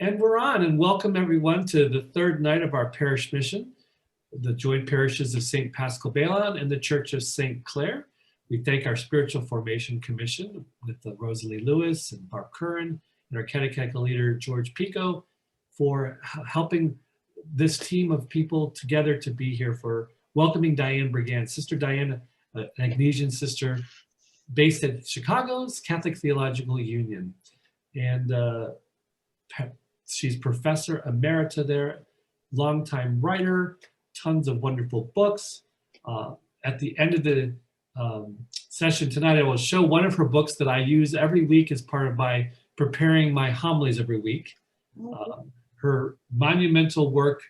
And we're on, and welcome everyone to the third night of our parish mission, the joint parishes of St. Paschal Bergant and the Church of St. Clare. We thank our Spiritual Formation Commission with Rosalie Lewis and Barb Curran and our catechetical leader, George Pico, for helping this team of people together to be here for welcoming Diane Brigand. Sister Diane, an Ignatian sister based at Chicago's Catholic Theological Union. And she's professor emerita there, longtime writer, tons of wonderful books. At the end of the session tonight, I will show one of her books that I use every week as part of my preparing my homilies every week. Her monumental work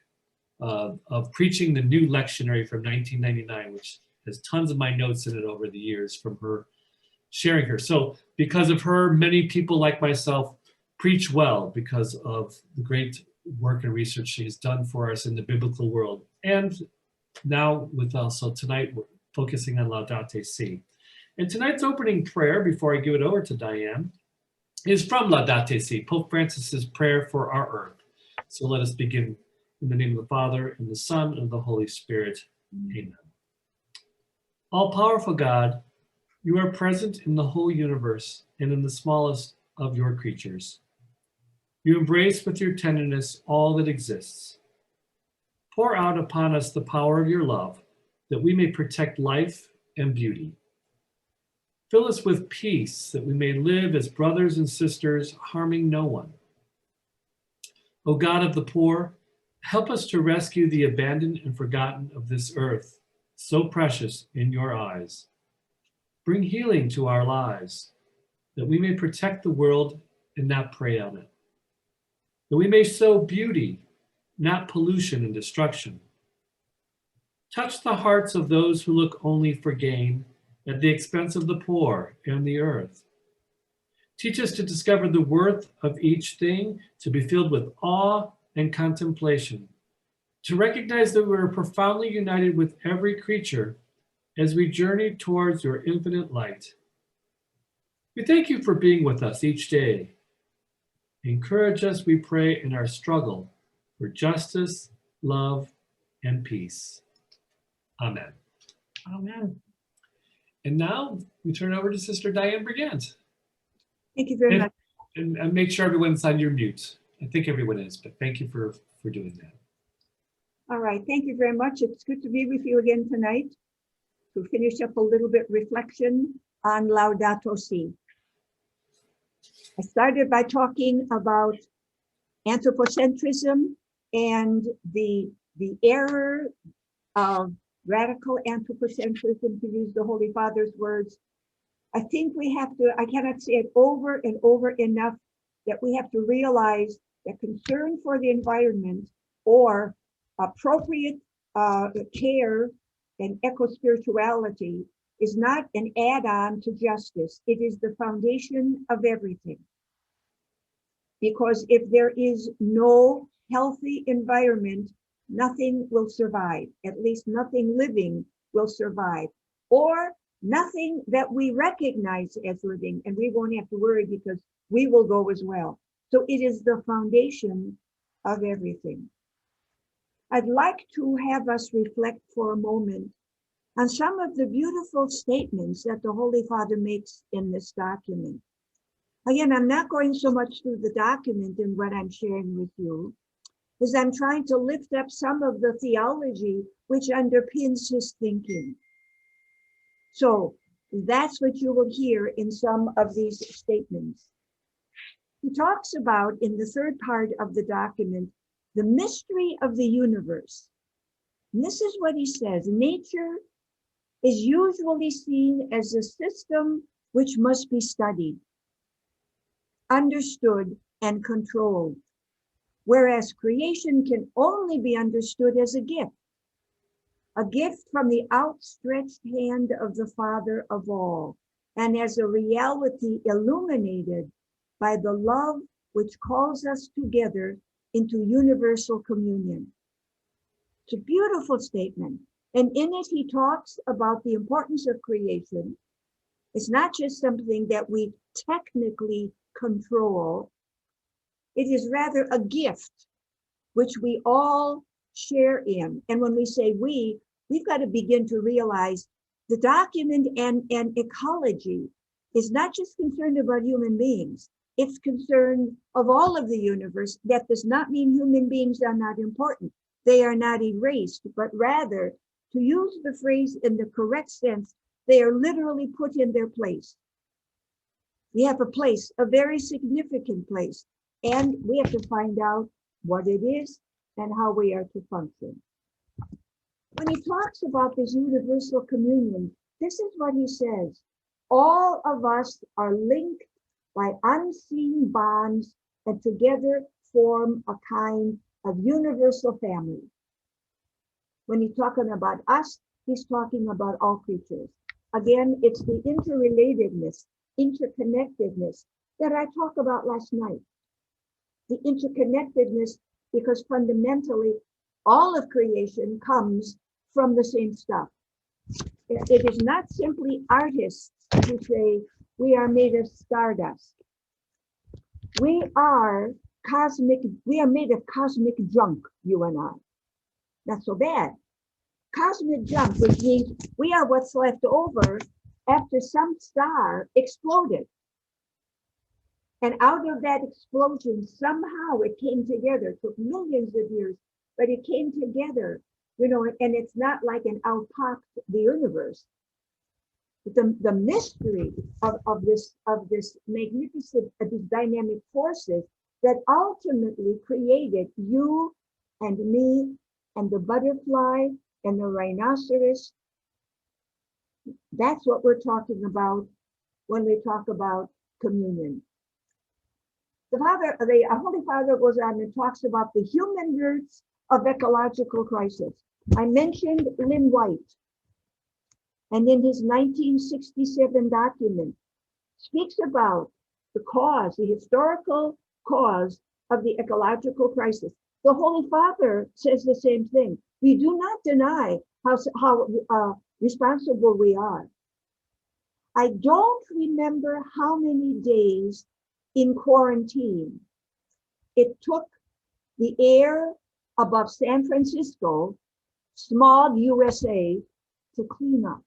of preaching the new lectionary from 1999, which has tons of my notes in it over the years from her sharing her. So because of her, many people like myself preach well because of the great work and research she has done for us in the biblical world. And now with also tonight, we're focusing on Laudato C. And tonight's opening prayer, before I give it over to Diane, is from Laudato Si, Pope Francis's prayer for our earth. So let us begin in the name of the Father, and the Son, and the Holy Spirit. Amen. All-powerful God, you are present in the whole universe and in the smallest of your creatures. You embrace with your tenderness all that exists. Pour out upon us the power of your love, that we may protect life and beauty. Fill us with peace, that we may live as brothers and sisters, harming no one. O God of the poor, help us to rescue the abandoned and forgotten of this earth, so precious in your eyes. Bring healing to our lives, that we may protect the world and not prey on it. That we may sow beauty, not pollution and destruction. Touch the hearts of those who look only for gain at the expense of the poor and the earth. Teach us to discover the worth of each thing, to be filled with awe and contemplation, to recognize that we are profoundly united with every creature as we journey towards your infinite light. We thank you for being with us each day. Encourage us, we pray, in our struggle for justice, love, and peace. Amen. Amen. And now we turn over to Sister Diane Brigand. Thank you very much. And make sure everyone's on your mute. I think everyone is, but thank you for doing that. All right, thank you very much. It's good to be with you again tonight to finish up a little bit reflection on Laudato Si. I started by talking about anthropocentrism and the error of radical anthropocentrism, to use the Holy Father's words. I think we have to, I cannot say it over and over enough, that we have to realize that concern for the environment or appropriate care and eco-spirituality is not an add-on to justice. It is the foundation of everything. Because if there is no healthy environment, nothing will survive. At least nothing living will survive. Or nothing that we recognize as living, and we won't have to worry because we will go as well. So it is the foundation of everything. I'd like to have us reflect for a moment on some of the beautiful statements that the Holy Father makes in this document. Again, I'm not going so much through the document in what I'm sharing with you, as I'm trying to lift up some of the theology which underpins his thinking. So that's what you will hear in some of these statements. He talks about, in the third part of the document, the mystery of the universe. And this is what he says: nature is usually seen as a system which must be studied, understood, and controlled, whereas creation can only be understood as a gift from the outstretched hand of the Father of all, and as a reality illuminated by the love which calls us together into universal communion. It's a beautiful statement. And in it, he talks about the importance of creation. It's not just something that we technically control, It is rather a gift which we all share in. And when we say we've got to begin to realize the document and ecology is not just concerned about human beings. It's concerned of all of the universe. That does not mean human beings are not important. They are not erased, but rather, to use the phrase in the correct sense, they are literally put in their place. We have a place, a very significant place, and we have to find out what it is and how we are to function. When he talks about this universal communion, this is what he says. All of us are linked by unseen bonds and together form a kind of universal family. When he's talking about us, he's talking about all creatures. Again, it's the interrelatedness, interconnectedness that I talked about last night. The interconnectedness, because fundamentally, all of creation comes from the same stuff. It is not simply artists who say, we are made of stardust. We are made of cosmic junk, you and I. Not so bad. Cosmic junk, which means we are what's left over after some star exploded. And out of that explosion, somehow it came together. It took millions of years, but it came together, and it's not like an outpopped the universe. But the mystery of this magnificent, these dynamic forces that ultimately created you and me and the butterfly and the rhinoceros. That's what we're talking about when we talk about communion. The Holy Father goes on and talks about the human roots of ecological crisis. I mentioned Lynn White, and in his 1967 document, speaks about the historical cause of the ecological crisis. The Holy Father says the same thing. We do not deny how responsible we are. I don't remember how many days in quarantine it took the air above San Francisco, small USA, to clean up.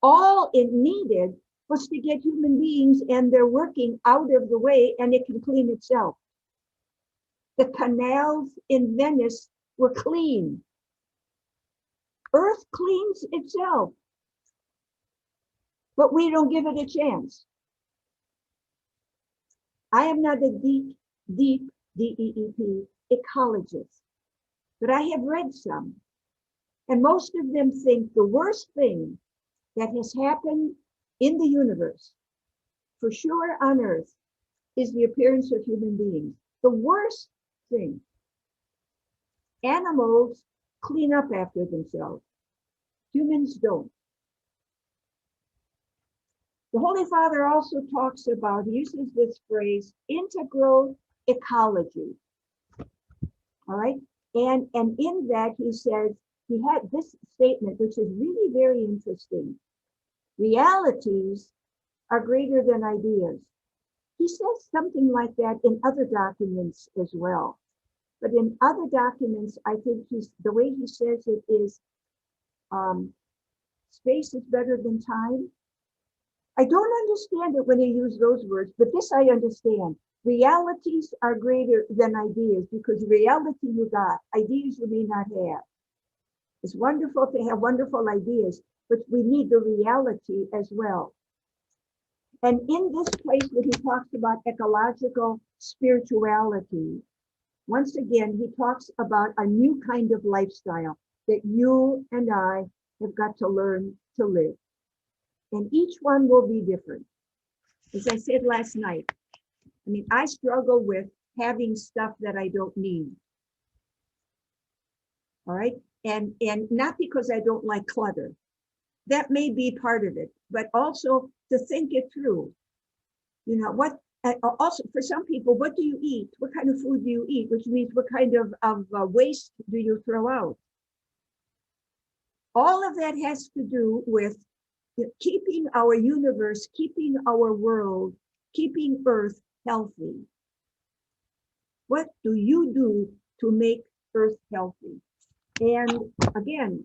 All it needed was to get human beings and their working out of the way, and it can clean itself. The canals in Venice were clean. Earth cleans itself, but we don't give it a chance. I am not a deep DEEP ecologist, but I have read some, and most of them think the worst thing that has happened in the universe, for sure on Earth, is the appearance of human beings. The worst thing. Animals clean up after themselves. Humans don't. The Holy Father also talks about, he uses this phrase, integral ecology. All right? And in that he says, he had this statement, which is really very interesting. Realities are greater than ideas. He says something like that in other documents as well. But in other documents, I think the way he says it is, space is better than time. I don't understand it when he uses those words, but this I understand. Realities are greater than ideas, because reality you got, ideas you may not have. It's wonderful to have wonderful ideas, but we need the reality as well. And in this place where he talks about ecological spirituality, once again, he talks about a new kind of lifestyle that you and I have got to learn to live. And each one will be different. As I said last night, I struggle with having stuff that I don't need. All right? And not because I don't like clutter. That may be part of it, but also to think it through. Also for some people, what do you eat? What kind of food do you eat? Which means what kind of waste do you throw out? All of that has to do with keeping our universe, keeping our world keeping Earth healthy. What do you do to make Earth healthy? And again,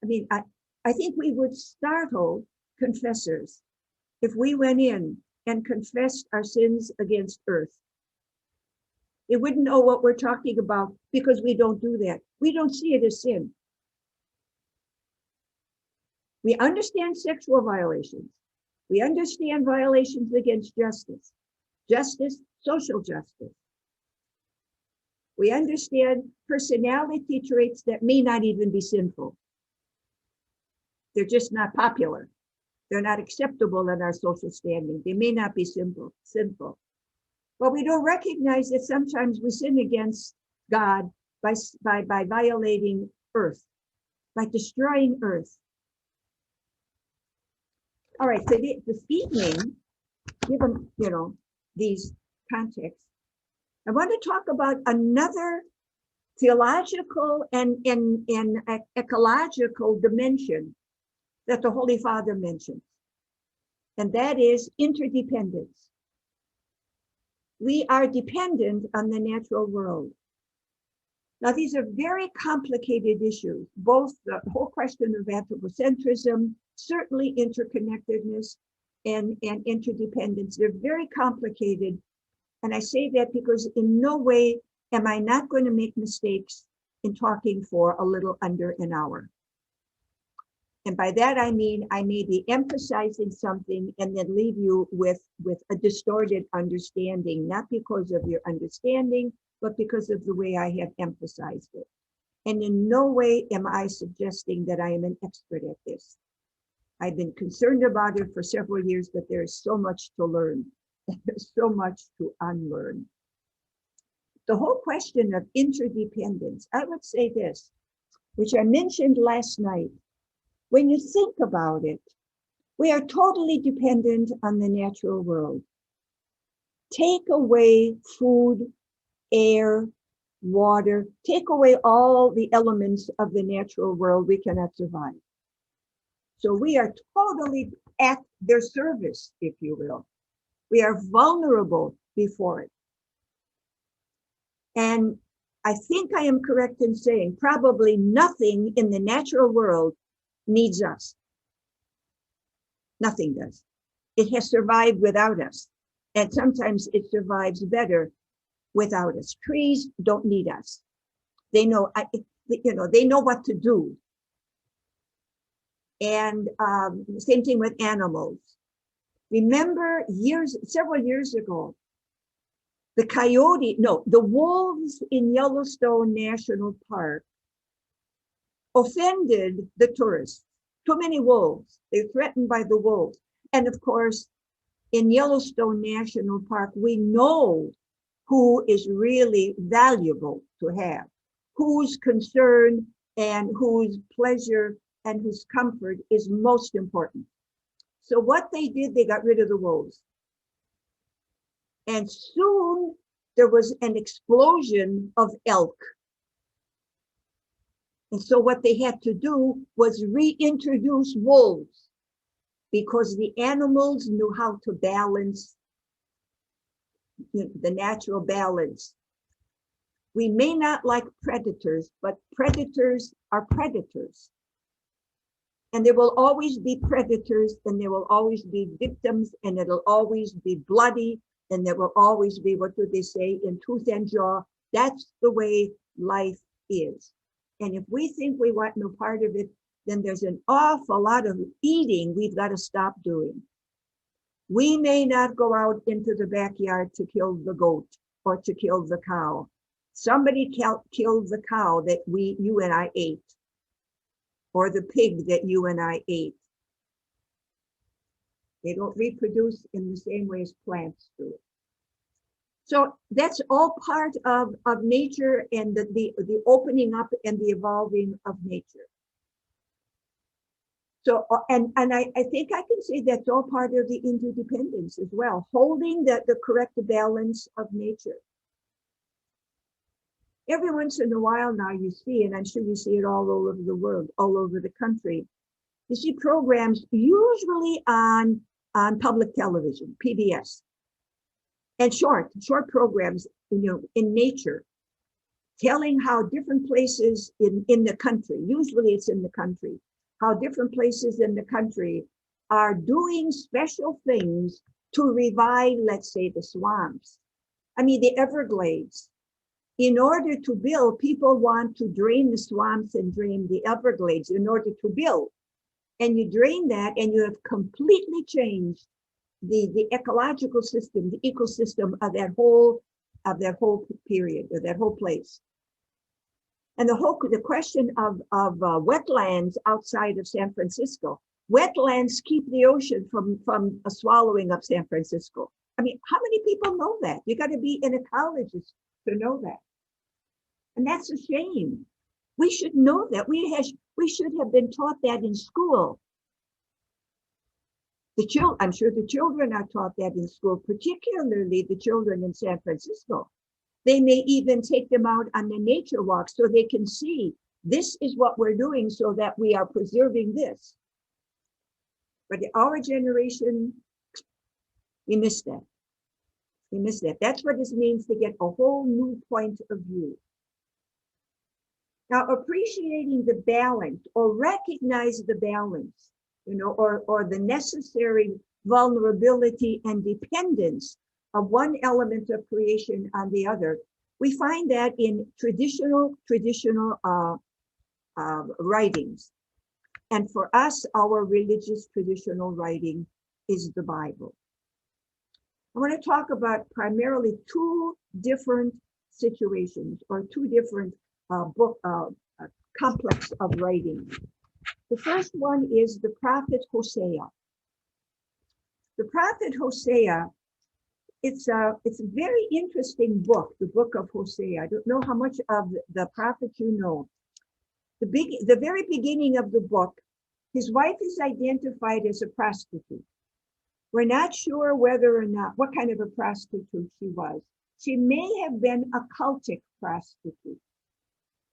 I mean, I think we would startle confessors if we went in and confessed our sins against Earth. They wouldn't know what we're talking about because we don't do that. We don't see it as sin. We understand sexual violations. We understand violations against justice, social justice. We understand personality traits that may not even be sinful. They're just not popular. They're not acceptable in our social standing. They may not be sinful. But we don't recognize that sometimes we sin against God by violating Earth, by destroying Earth. All right, so this evening, given these contexts, I want to talk about another theological and ecological dimension that the Holy Father mentions, and that is interdependence. We are dependent on the natural world. Now, these are very complicated issues, both the whole question of anthropocentrism, certainly interconnectedness and interdependence. They're very complicated. And I say that because in no way am I not going to make mistakes in talking for a little under an hour. And by that, I mean, I may be emphasizing something and then leave you with a distorted understanding, not because of your understanding, but because of the way I have emphasized it. And in no way am I suggesting that I am an expert at this. I've been concerned about it for several years, but there is so much to learn. There's so much to unlearn. The whole question of interdependence, I would say this, which I mentioned last night. When you think about it, we are totally dependent on the natural world. Take away food, air, water, take away all the elements of the natural world, we cannot survive. So we are totally at their service, if you will. We are vulnerable before it. And I think I am correct in saying probably nothing in the natural world needs us. Nothing does. It has survived without us. And sometimes it survives better without us. Trees don't need us. They know, they know what to do. And same thing with animals. Remember several years ago, the wolves in Yellowstone National Park offended the tourists. Too many wolves. They're threatened by the wolves. And of course, in Yellowstone National Park, we know who is really valuable to have, whose concern and whose pleasure and whose comfort is most important. So what they did, they got rid of the wolves. And soon there was an explosion of elk. And so what they had to do was reintroduce wolves because the animals knew how to balance the natural balance. We may not like predators, but predators are predators. And there will always be predators, and there will always be victims, and it'll always be bloody, and there will always be, what do they say, in tooth and jaw. That's the way life is. And if we think we want no part of it, then there's an awful lot of eating we've got to stop doing. We may not go out into the backyard to kill the goat or to kill the cow. Somebody killed the cow that you and I ate, or the pig that you and I ate. They don't reproduce in the same way as plants do. So that's all part of nature and the opening up and the evolving of nature. So, and I think I can say that's all part of the interdependence as well, holding the correct balance of nature. Every once in a while now you see, and I'm sure you see it all over the world, all over the country, you see programs usually on public television, PBS. and short programs, in nature, telling how different places in the country, usually it's in the country, how different places in the country are doing special things to revive, let's say, the swamps. I mean, the Everglades. In order to build, people want to drain the swamps and drain the Everglades in order to build. And you drain that and you have completely changed the ecological system, the ecosystem of that whole period, of that whole place. And the question of wetlands outside of San Francisco. Wetlands keep the ocean from a swallowing up San Francisco. I mean, how many people know that? You got to be an ecologist to know that. And that's a shame. We should know that. We should have been taught that in school. I'm sure the children are taught that in school, particularly the children in San Francisco. They may even take them out on the nature walk so they can see this is what we're doing so that we are preserving this. But our generation, we miss that. We miss that. That's what this means to get a whole new point of view. Now, appreciating the balance or recognize the balance, or the necessary vulnerability and dependence of one element of creation on the other. We find that in traditional writings. And for us, our religious traditional writing is the Bible. I want to talk about primarily two different situations or two different complex of writing. The first one is the prophet Hosea. The prophet Hosea, it's a very interesting book, the book of Hosea. I don't know how much of the prophet you know. The very beginning of the book, his wife is identified as a prostitute. We're not sure whether or not, what kind of a prostitute she was. She may have been a cultic prostitute,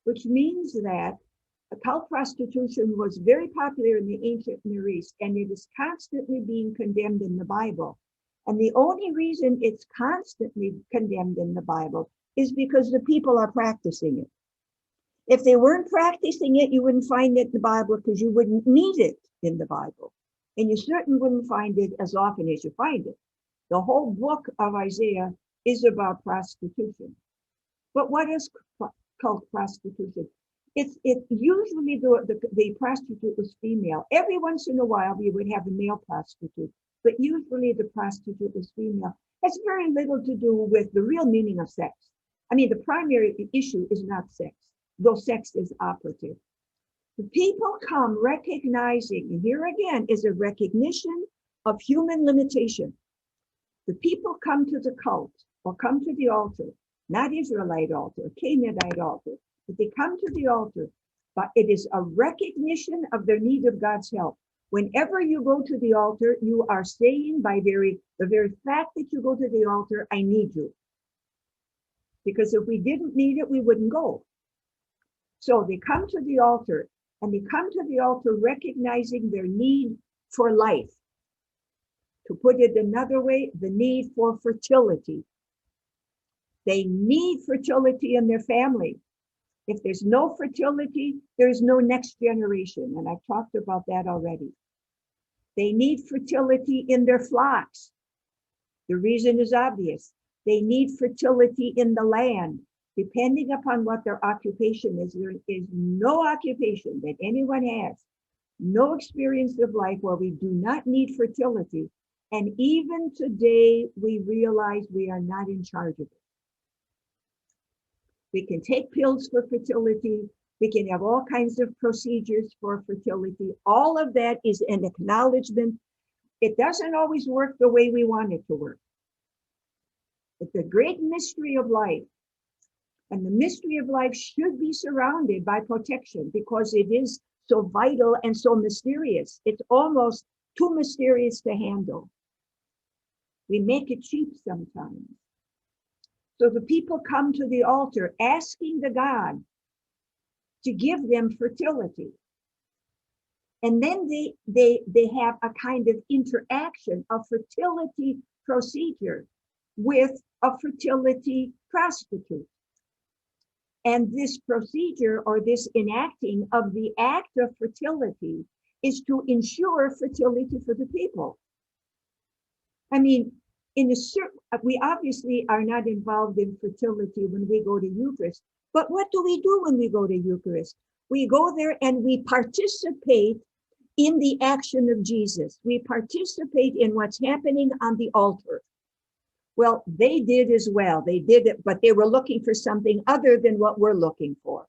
which means that occult prostitution was very popular in the ancient Near East, and it is constantly being condemned in the Bible. And the only reason it's constantly condemned in the Bible is because the people are practicing it. If they weren't practicing it, you wouldn't find it in the Bible because you wouldn't need it in the Bible. And you certainly wouldn't find it as often as you find it. The whole book of Isaiah is about prostitution. But what is cult prostitution? It usually the prostitute was female. Every once in a while, we would have a male prostitute, but usually the prostitute was female. Has very little to do with the real meaning of sex. I mean, the primary issue is not sex, though sex is operative. The people come recognizing, and here again is a recognition of human limitation. The people come to the cult or come to the altar, not Israelite altar, Canaanite altar, but they come to the altar, but it is a recognition of their need of God's help. Whenever you go to the altar, you are saying by the very fact that you go to the altar, I need you. Because if we didn't need it, we wouldn't go. So they come to the altar, and they come to the altar recognizing their need for life. To put it another way, the need for fertility. They need fertility in their family. If there's no fertility, there's no next generation. And I've talked about that already. They need fertility in their flocks. The reason is obvious. They need fertility in the land. Depending upon what their occupation is, there is no occupation that anyone has, no experience of life where we do not need fertility. And even today, we realize we are not in charge of it. We can take pills for fertility. We can have all kinds of procedures for fertility. All of that is an acknowledgement. It doesn't always work the way we want it to work. It's a great mystery of life. And the mystery of life should be surrounded by protection because it is so vital and so mysterious. It's almost too mysterious to handle. We make it cheap sometimes. So the people come to the altar asking the God to give them fertility. And then they have a kind of interaction, a fertility procedure. with a fertility prostitute. And this procedure or this enacting of the act of fertility is to ensure fertility for the people. I mean, we obviously are not involved in fertility when we go to Eucharist, but what do we do when we go to Eucharist? We go there and we participate in the action of Jesus. We participate in what's happening on the altar. Well, they did as well. They did it, but they were looking for something other than what we're looking for.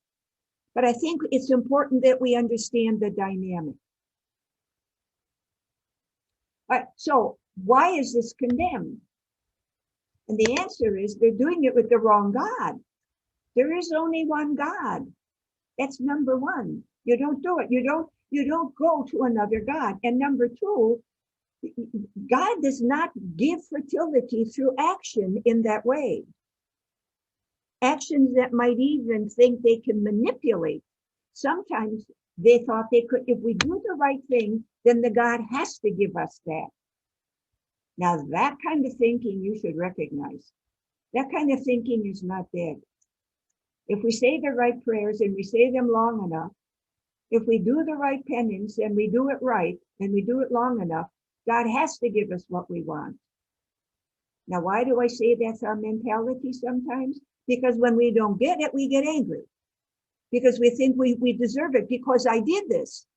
But I think it's important that we understand the dynamic. All right, so why is this condemned? And the answer is they're doing it with the wrong God. There is only one God. That's number one. You don't do it. You don't go to another God. And number two, God does not give fertility through action in that way. Actions that might even think they can manipulate. Sometimes they thought they could, if we do the right thing, then the God has to give us that. Now that kind of thinking you should recognize. That kind of thinking is not dead. If we say the right prayers and we say them long enough, if we do the right penance and we do it right and we do it long enough, God has to give us what we want. Now, why do I say that's our mentality sometimes? Because when we don't get it, we get angry. Because we think we deserve it because I did this.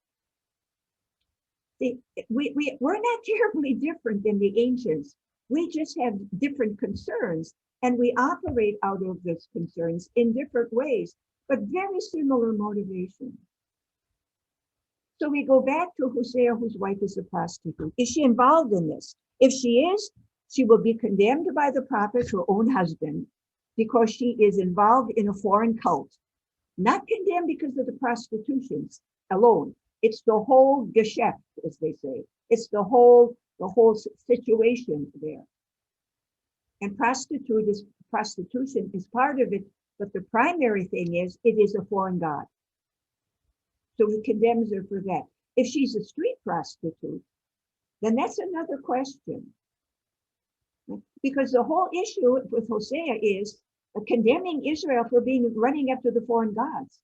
See, we're not terribly different than the ancients. We just have different concerns and we operate out of those concerns in different ways, but very similar motivation. So we go back to Hosea, whose wife is a prostitute. Is she involved in this? If she is, she will be condemned by the prophet, her own husband, because she is involved in a foreign cult. Not condemned because of the prostitutions alone. It's the whole Geschäft, as they say. It's the whole situation there. And prostitution is part of it, but the primary thing is it is a foreign god. So he condemns her for that. If she's a street prostitute, then that's another question. Because the whole issue with Hosea is condemning Israel for running after the foreign gods.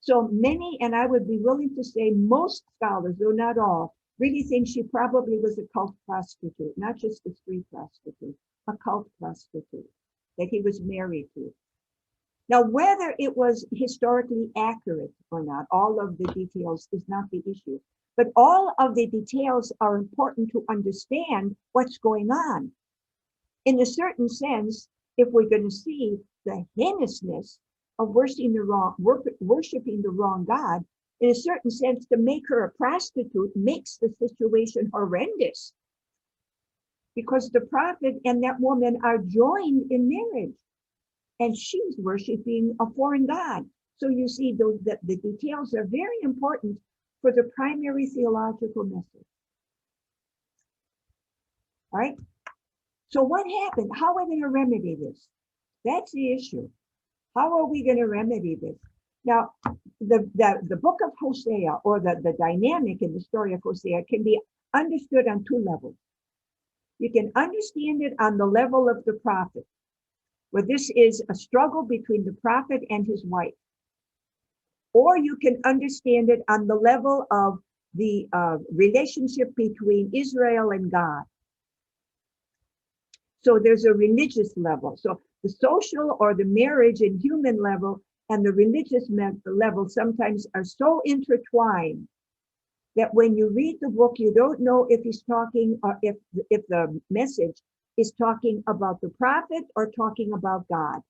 So many, and I would be willing to say most scholars, though not all, really think she probably was a cult prostitute, not just a street prostitute, a cult prostitute that he was married to. Now, whether it was historically accurate or not, all of the details is not the issue, but all of the details are important to understand what's going on. In a certain sense, if we're going to see the heinousness of worshiping the wrong God, in a certain sense, to make her a prostitute makes the situation horrendous, because the prophet and that woman are joined in marriage. And she's worshiping a foreign god. So you see, the details are very important for the primary theological message. All right? So what happened? How are we going to remedy this? That's the issue. How are we going to remedy this? Now, the book of Hosea, or the dynamic in the story of Hosea, can be understood on two levels. You can understand it on the level of the prophet, where this is a struggle between the prophet and his wife. Or you can understand it on the level of the relationship between Israel and God. So there's a religious level. So the social or the marriage and human level and the religious level sometimes are so intertwined that when you read the book, you don't know if he's talking, or if the message is talking about the prophet or talking about God,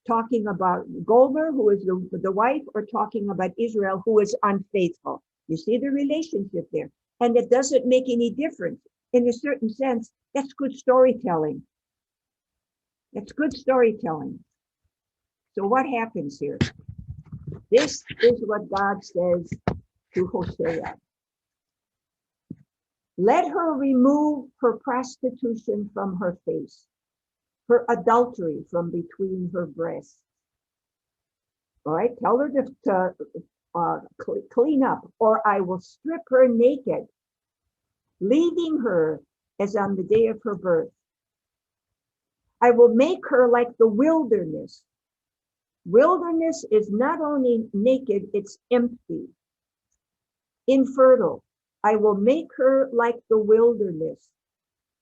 talking about Gomer, who is the wife, or talking about Israel, who is unfaithful. You see the relationship there. And it doesn't make any difference. In a certain sense, that's good storytelling. That's good storytelling. So what happens here? This is what God says to Hosea. Let her remove her prostitution from her face, her adultery from between her breasts. All right, tell her to clean up, or I will strip her naked, leaving her as on the day of her birth. I will make her like the wilderness. Wilderness is not only naked, it's empty, infertile. I will make her like the wilderness,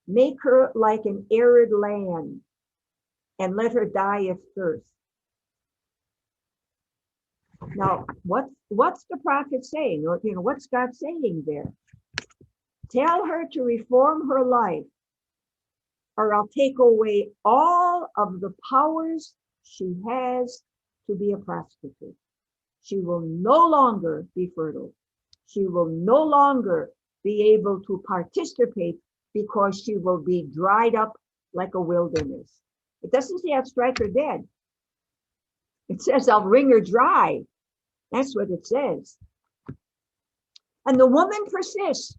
make her like an arid land, and let her die of thirst. Now, what's the prophet saying? Or, what's God saying there? Tell her to reform her life, or I'll take away all of the powers she has to be a prostitute. She will no longer be fertile. She will no longer be able to participate because she will be dried up like a wilderness. It doesn't say I'll strike her dead. It says I'll wring her dry. That's what it says. And the woman persists.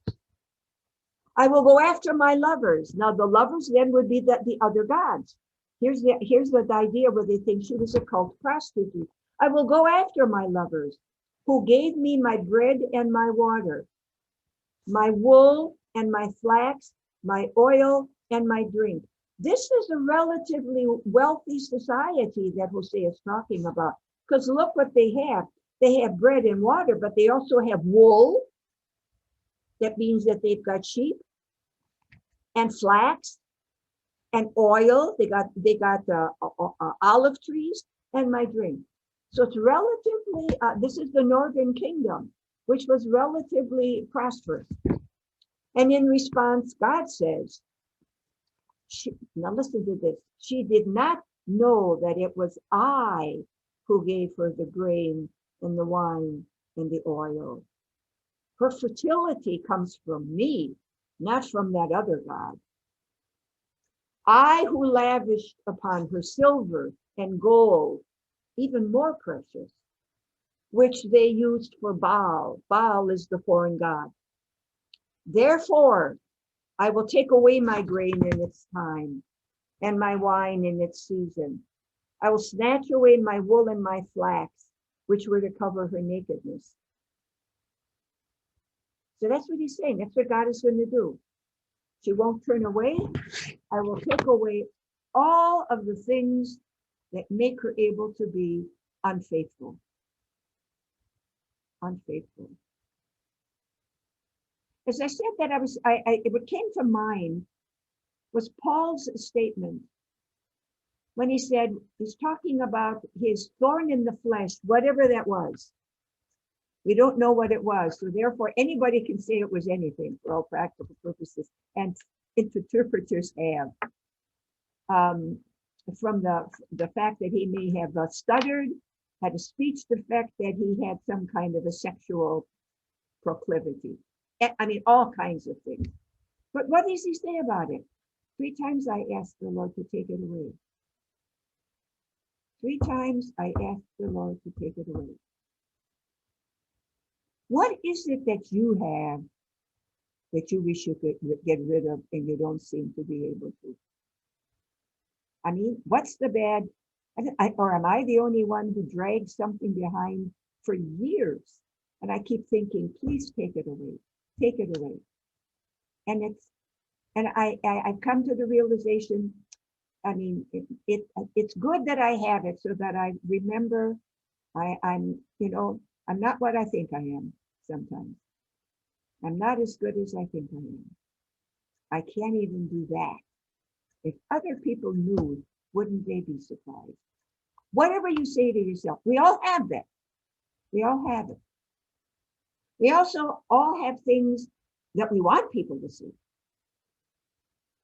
I will go after my lovers. Now the lovers then would be the other gods. Here's the idea where they think she was a cult prostitute. I will go after my lovers who gave me my bread and my water, my wool and my flax, my oil and my drink. This is a relatively wealthy society that Hosea is talking about, because look what they have. They have bread and water, but they also have wool. That means that they've got sheep and flax and oil. They got olive trees and my drink. So it's relatively, this is the northern kingdom, which was relatively prosperous. And in response, God says, now listen to this. She did not know that it was I who gave her the grain and the wine and the oil. Her fertility comes from me, not from that other God. I who lavished upon her silver and gold, even more precious, which they used for Baal. Baal is the foreign god. Therefore, I will take away my grain in its time and my wine in its season. I will snatch away my wool and my flax, which were to cover her nakedness. So that's what he's saying. That's what God is going to do. She won't turn away. I will take away all of the things that make her able to be unfaithful. Unfaithful. As I said that, what came to mind was Paul's statement when he said, he's talking about his thorn in the flesh, whatever that was. We don't know what it was, so therefore anybody can say it was anything for all practical purposes, and interpreters have. From the fact that he may have stuttered, had a speech defect, that he had some kind of a sexual proclivity. I mean, all kinds of things. But what does he say about it? 3 times I asked the Lord to take it away. 3 times I asked the Lord to take it away. What is it that you have that you wish you could get rid of and you don't seem to be able to? I mean, what's the bad? Or am I the only one who drags something behind for years? And I keep thinking, please take it away. Take it away. And I've come to the realization, I mean, it's good that I have it so that I remember I'm not what I think I am sometimes. I'm not as good as I think I am. I can't even do that. If other people knew, wouldn't they be surprised? Whatever you say to yourself, we all have that. We all have it. We also all have things that we want people to see.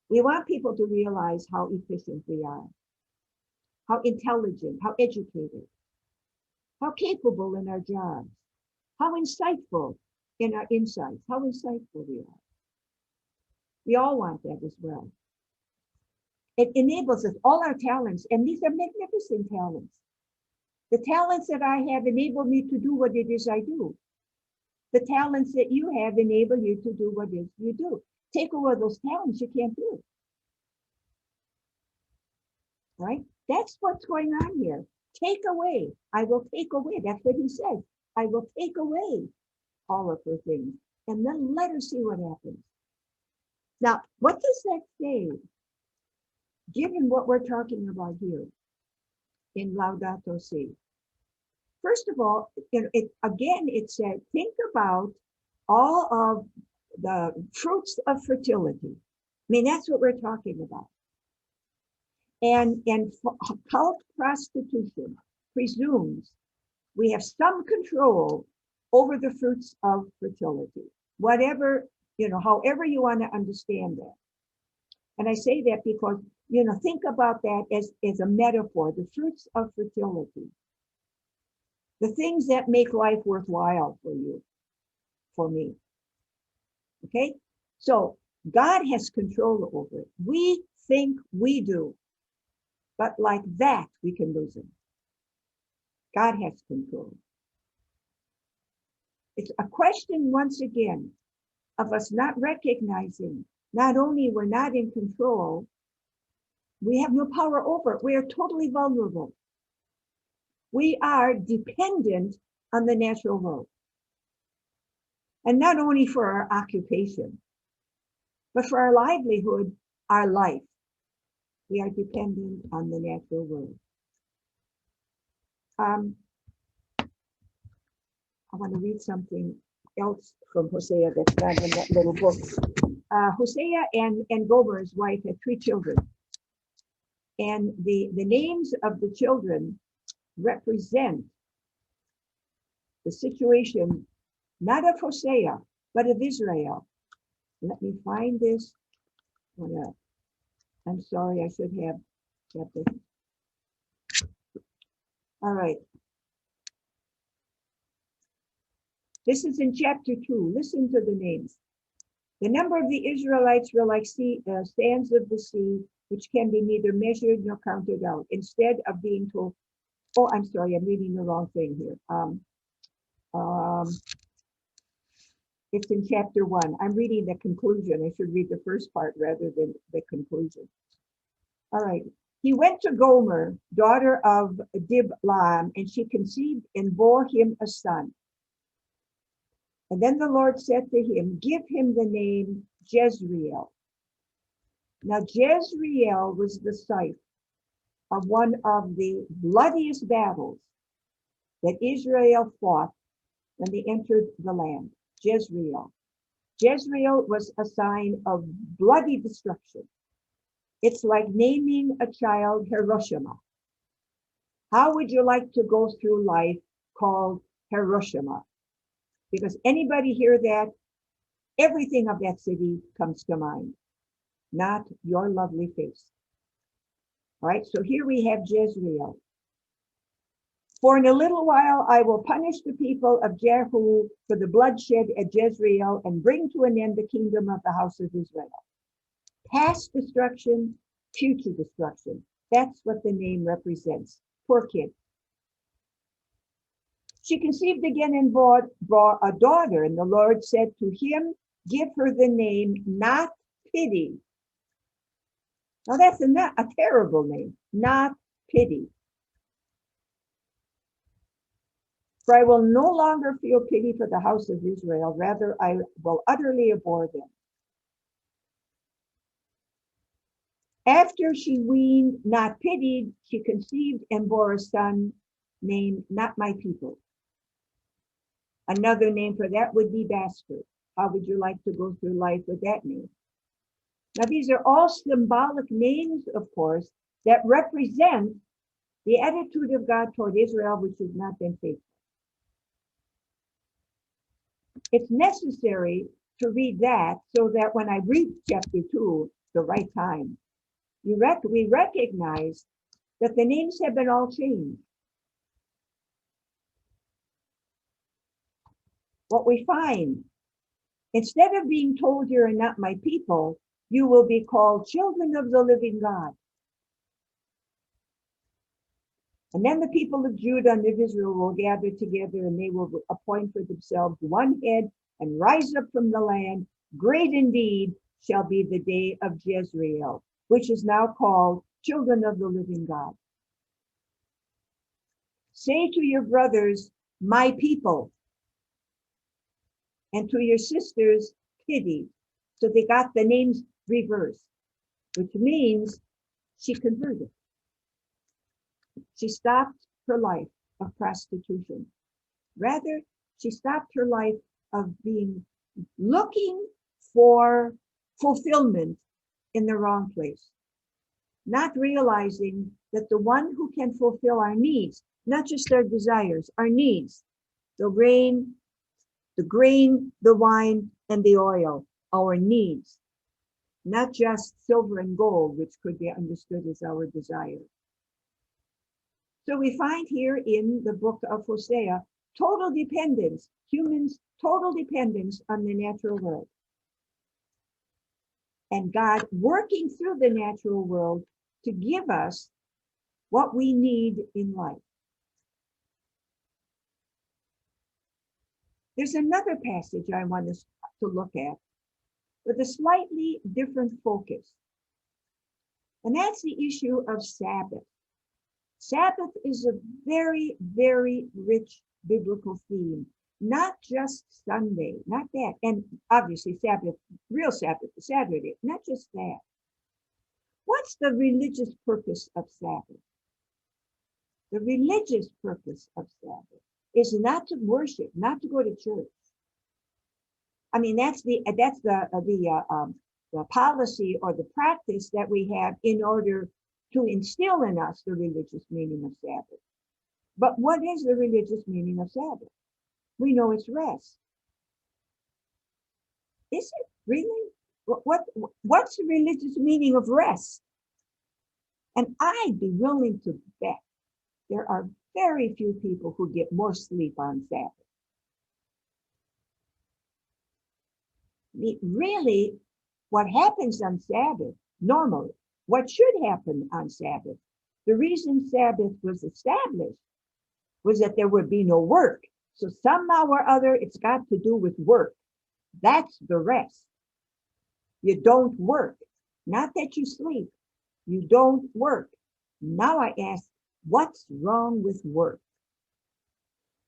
We want people to realize how efficient we are, how intelligent, how educated, how capable in our jobs, how insightful in our insights, how insightful we are. We all want that as well. It enables us, all our talents, and these are magnificent talents. The talents that I have enable me to do what it is I do. The talents that you have enable you to do what it is you do. Take away those talents, you can't do it. Right? That's what's going on here. Take away. I will take away. That's what he says. I will take away all of her things. And then let her see what happens. Now, what does that say? given what we're talking about here in Laudato Si. First of all, it said, think about all of the fruits of fertility. I mean, that's what we're talking about. And cult prostitution presumes we have some control over the fruits of fertility, whatever, however you want to understand that. And I say that because, think about that as a metaphor, the fruits of fertility, the things that make life worthwhile for you, for me. Okay? So God has control over it. We think we do, but like that, we can lose him. God has control. It's a question, once again, of us not recognizing not only we're not in control, we have no power over it. We are totally vulnerable. We are dependent on the natural world. And not only for our occupation, but for our livelihood, our life. We are dependent on the natural world. I want to read something else from Hosea that's not in that little book. Hosea and Gomer, his wife, had 3 children. And the names of the children represent the situation, not of Hosea, but of Israel. Let me find this. I'm sorry, I should have kept it. All right. This is in chapter 2. Listen to the names. The number of the Israelites were like sands of the sea, which can be neither measured nor counted out. Instead of being told, oh, I'm sorry, I'm reading the wrong thing here. It's in chapter 1. I'm reading the conclusion. I should read the first part rather than the conclusion. All right. He went to Gomer, daughter of Diblam, and she conceived and bore him a son. And then the Lord said to him, give him the name Jezreel. Now, Jezreel was the site of one of the bloodiest battles that Israel fought when they entered the land, Jezreel. Jezreel was a sign of bloody destruction. It's like naming a child Hiroshima. How would you like to go through life called Hiroshima? Because anybody hear that, everything of that city comes to mind, not your lovely face. All right, so here we have Jezreel. For in a little while I will punish the people of Jehu for the bloodshed at Jezreel and bring to an end the kingdom of the house of Israel. Past destruction, future destruction. That's what the name represents. Poor kid. She conceived again and bore a daughter, and the Lord said to him, give her the name Not Pity. Now that's a terrible name, Not Pity. For I will no longer feel pity for the house of Israel, rather I will utterly abhor them. After she weaned, not pitied, she conceived and bore a son named Not My People. Another name for that would be bastard. How would you like to go through life with that name? Now, these are all symbolic names, of course, that represent the attitude of God toward Israel, which has not been faithful. It's necessary to read that so that when I read chapter 2, the right time, we recognize that the names have been all changed. What we find, instead of being told you are not my people, you will be called children of the living God. And then the people of Judah and of Israel will gather together, and they will appoint for themselves one head and rise up from the land. Great indeed shall be the day of Jezreel, which is now called children of the living God. Say to your brothers, my people, and to your sisters, pity. So they got the names reversed, which means she converted. She stopped her life of prostitution. Rather, she stopped her life of looking for fulfillment in the wrong place, not realizing that the one who can fulfill our needs, not just our desires, our needs, the grain, the wine, and the oil, our needs, not just silver and gold, which could be understood as our desire. So we find here in the book of Hosea, total dependence, humans' total dependence on the natural world. And God working through the natural world to give us what we need in life. There's another passage I want us to look at with a slightly different focus. And that's the issue of Sabbath. Sabbath is a very, very rich biblical theme, not just Sunday, not that. And obviously Sabbath, real Sabbath, Saturday, not just that. What's the religious purpose of Sabbath? The religious purpose of Sabbath is not to worship, not to go to church. I mean, that's the policy or the practice that we have in order to instill in us the religious meaning of Sabbath. But what is the religious meaning of Sabbath? We know it's rest. Is it really? What's the religious meaning of rest? And I'd be willing to bet there are very few people who get more sleep on Sabbath. Really, what happens on Sabbath, normally, what should happen on Sabbath, the reason Sabbath was established was that there would be no work. So somehow or other, it's got to do with work. That's the rest. You don't work. Not that you sleep. You don't work. Now I ask, what's wrong with work?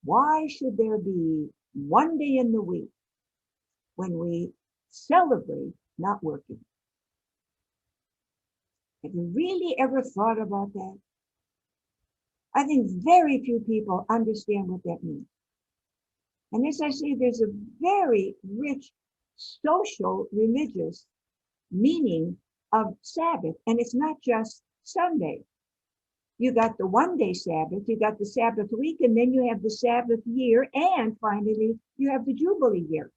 Why should there be one day in the week when we celebrate not working? Have you really ever thought about that? I think very few people understand what that means. And as I say, there's a very rich social, religious meaning of Sabbath. And it's not just Sunday. You got the one-day Sabbath, you got the Sabbath week, and then you have the Sabbath year, and finally, you have the Jubilee year.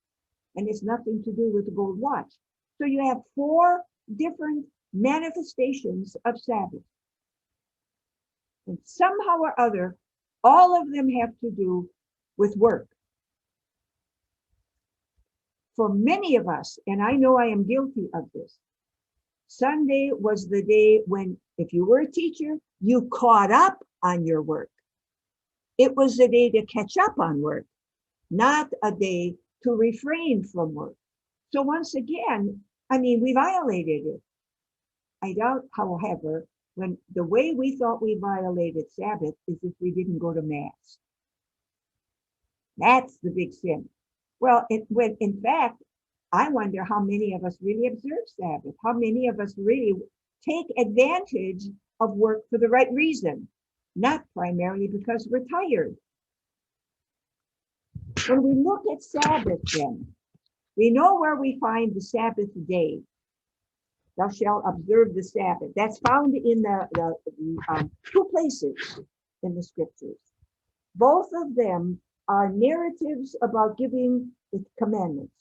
And it's nothing to do with the gold watch. So you have 4 different manifestations of Sabbath. And somehow or other, all of them have to do with work. For many of us, and I know I am guilty of this, Sunday was the day when, if you were a teacher, you caught up on your work. It was the day to catch up on work, not a day to refrain from work. So once again, I mean, we violated it. I doubt, however, when the way we thought we violated Sabbath is if we didn't go to Mass. That's the big sin. Well, in fact, I wonder how many of us really observe Sabbath, how many of us really take advantage of work for the right reason, not primarily because we're tired. When we look at Sabbath then, we know where we find the Sabbath day. Thou shalt observe the Sabbath. That's found in the 2 places in the scriptures. Both of them are narratives about giving the commandments.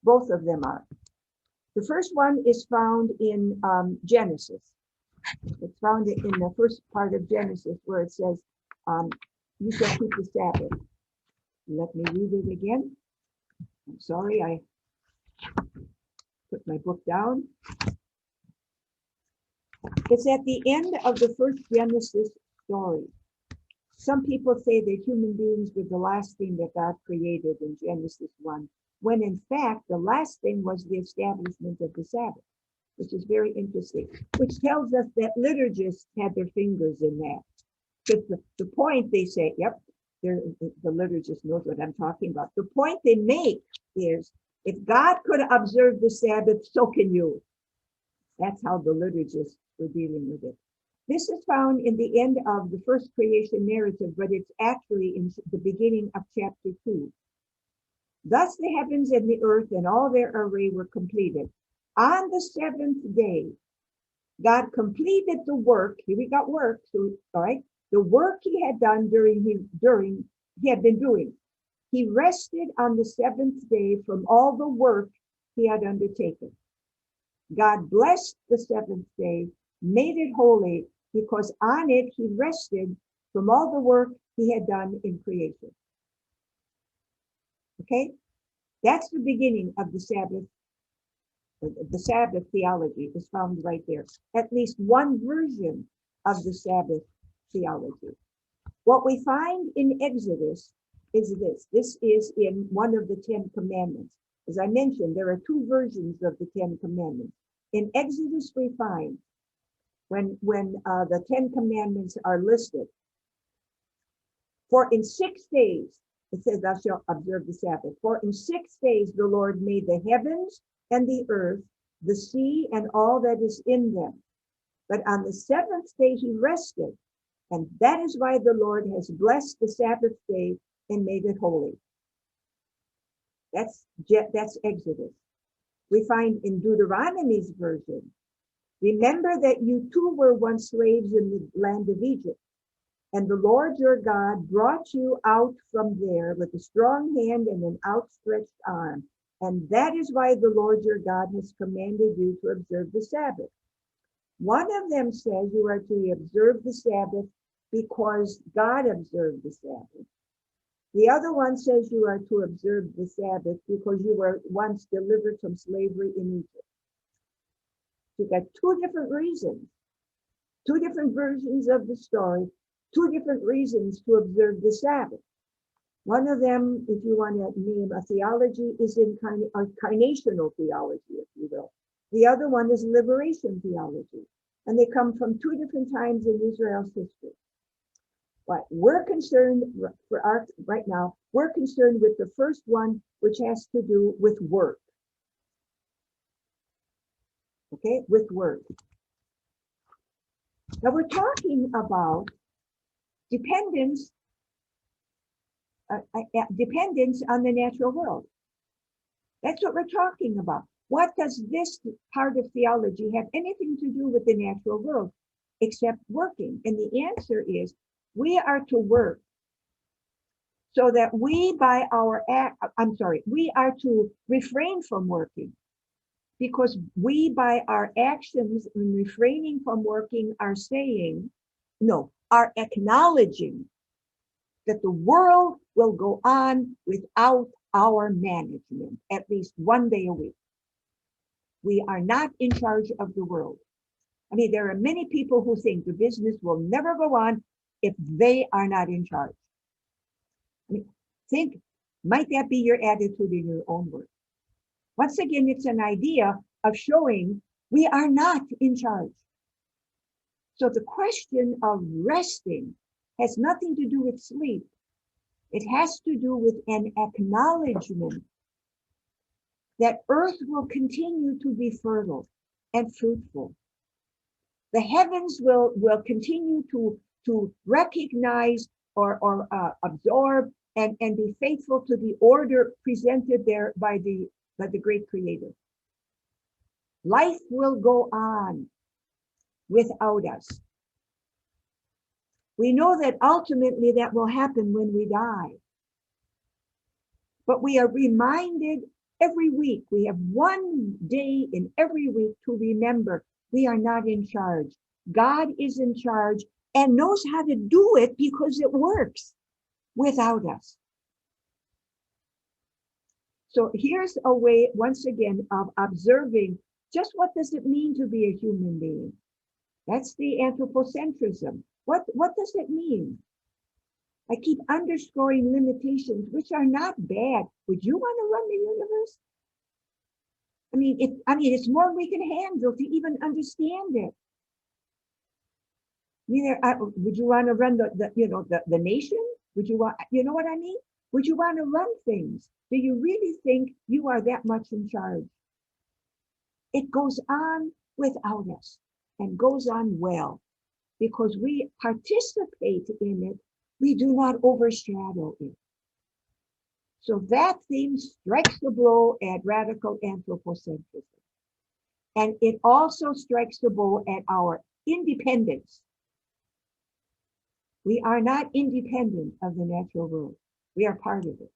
Both of them are. The first one is found in Genesis. It's found in the first part of Genesis where it says, you shall keep the Sabbath. Let me read it again. I'm sorry, I put my book down. It's at the end of the first Genesis story. Some people say that human beings were the last thing that God created in Genesis 1, when in fact, the last thing was the establishment of the Sabbath, which is very interesting, which tells us that liturgists had their fingers in that. Because the point they say, yep, the liturgist knows what I'm talking about. The point they make is, if God could observe the Sabbath, so can you. That's how the liturgists we're dealing with it. This is found in the end of the first creation narrative, but it's actually in the beginning of chapter 2. Thus the heavens and the earth and all their array were completed. On the seventh day, God completed the work. Here we got work, so, all right? The work he had done he had been doing. He rested on the seventh day from all the work he had undertaken. God blessed the seventh day, made it holy, because on it he rested from all the work he had done in creation. Okay? That's the beginning of the Sabbath. The Sabbath theology is found right there. At least one version of the Sabbath theology. What we find in Exodus is this. This is in one of the 10 commandments. As I mentioned, there are 2 versions of the 10 commandments. In Exodus, we find when the 10 commandments are listed, for in 6 days, it says, thou shalt observe the Sabbath. For in 6 days the Lord made the heavens and the earth, the sea, and all that is in them. But on the 7th day he rested, and that is why the Lord has blessed the Sabbath day and made it holy. That's Exodus. We find in Deuteronomy's version, remember that you too were once slaves in the land of Egypt, and the Lord your God brought you out from there with a strong hand and an outstretched arm. And that is why the Lord your God has commanded you to observe the Sabbath. One of them says you are to observe the Sabbath because God observed the Sabbath. The other one says you are to observe the Sabbath because you were once delivered from slavery in Egypt. You've got 2 different reasons, 2 different versions of the story, 2 different reasons to observe the Sabbath. One of them, if you want to name a theology, is incarnational theology, if you will. The other one is liberation theology. And they come from 2 different times in Israel's history. But we're concerned right now, we're concerned with the first one, which has to do with work. Okay, with work. Now we're talking about dependence on the natural world. That's what we're talking about. What does this part of theology have anything to do with the natural world except working? And the answer is we are to work so that we are to refrain from working, because we by our actions in refraining from working are acknowledging that the world will go on without our management at least one day a week. We are not in charge of the world. I mean, there are many people who think the business will never go on if they are not in charge. I mean, might that be your attitude in your own work? Once again, it's an idea of showing we are not in charge. So the question of resting has nothing to do with sleep. It has to do with an acknowledgement that earth will continue to be fertile and fruitful. The heavens will continue to recognize or absorb and be faithful to the order presented there by the great creator. Life will go on without us. We know that ultimately that will happen when we die. But we are reminded every week, we have one day in every week to remember we are not in charge. God is in charge and knows how to do it because it works without us. So here's a way, once again, of observing just what does it mean to be a human being. That's the anthropocentrism. What does it mean? I keep underscoring limitations, which are not bad. Would you want to run the universe? It's more we can handle to even understand it. Would you want to run the nation? Would you want, you know what I mean? Would you want to run things? Do you really think you are that much in charge? It goes on without us. and goes on well because we participate in it. We do not overshadow it. So that theme strikes the blow at radical anthropocentrism. And it also strikes the blow at our independence. We are not independent of the natural world. We are part of it.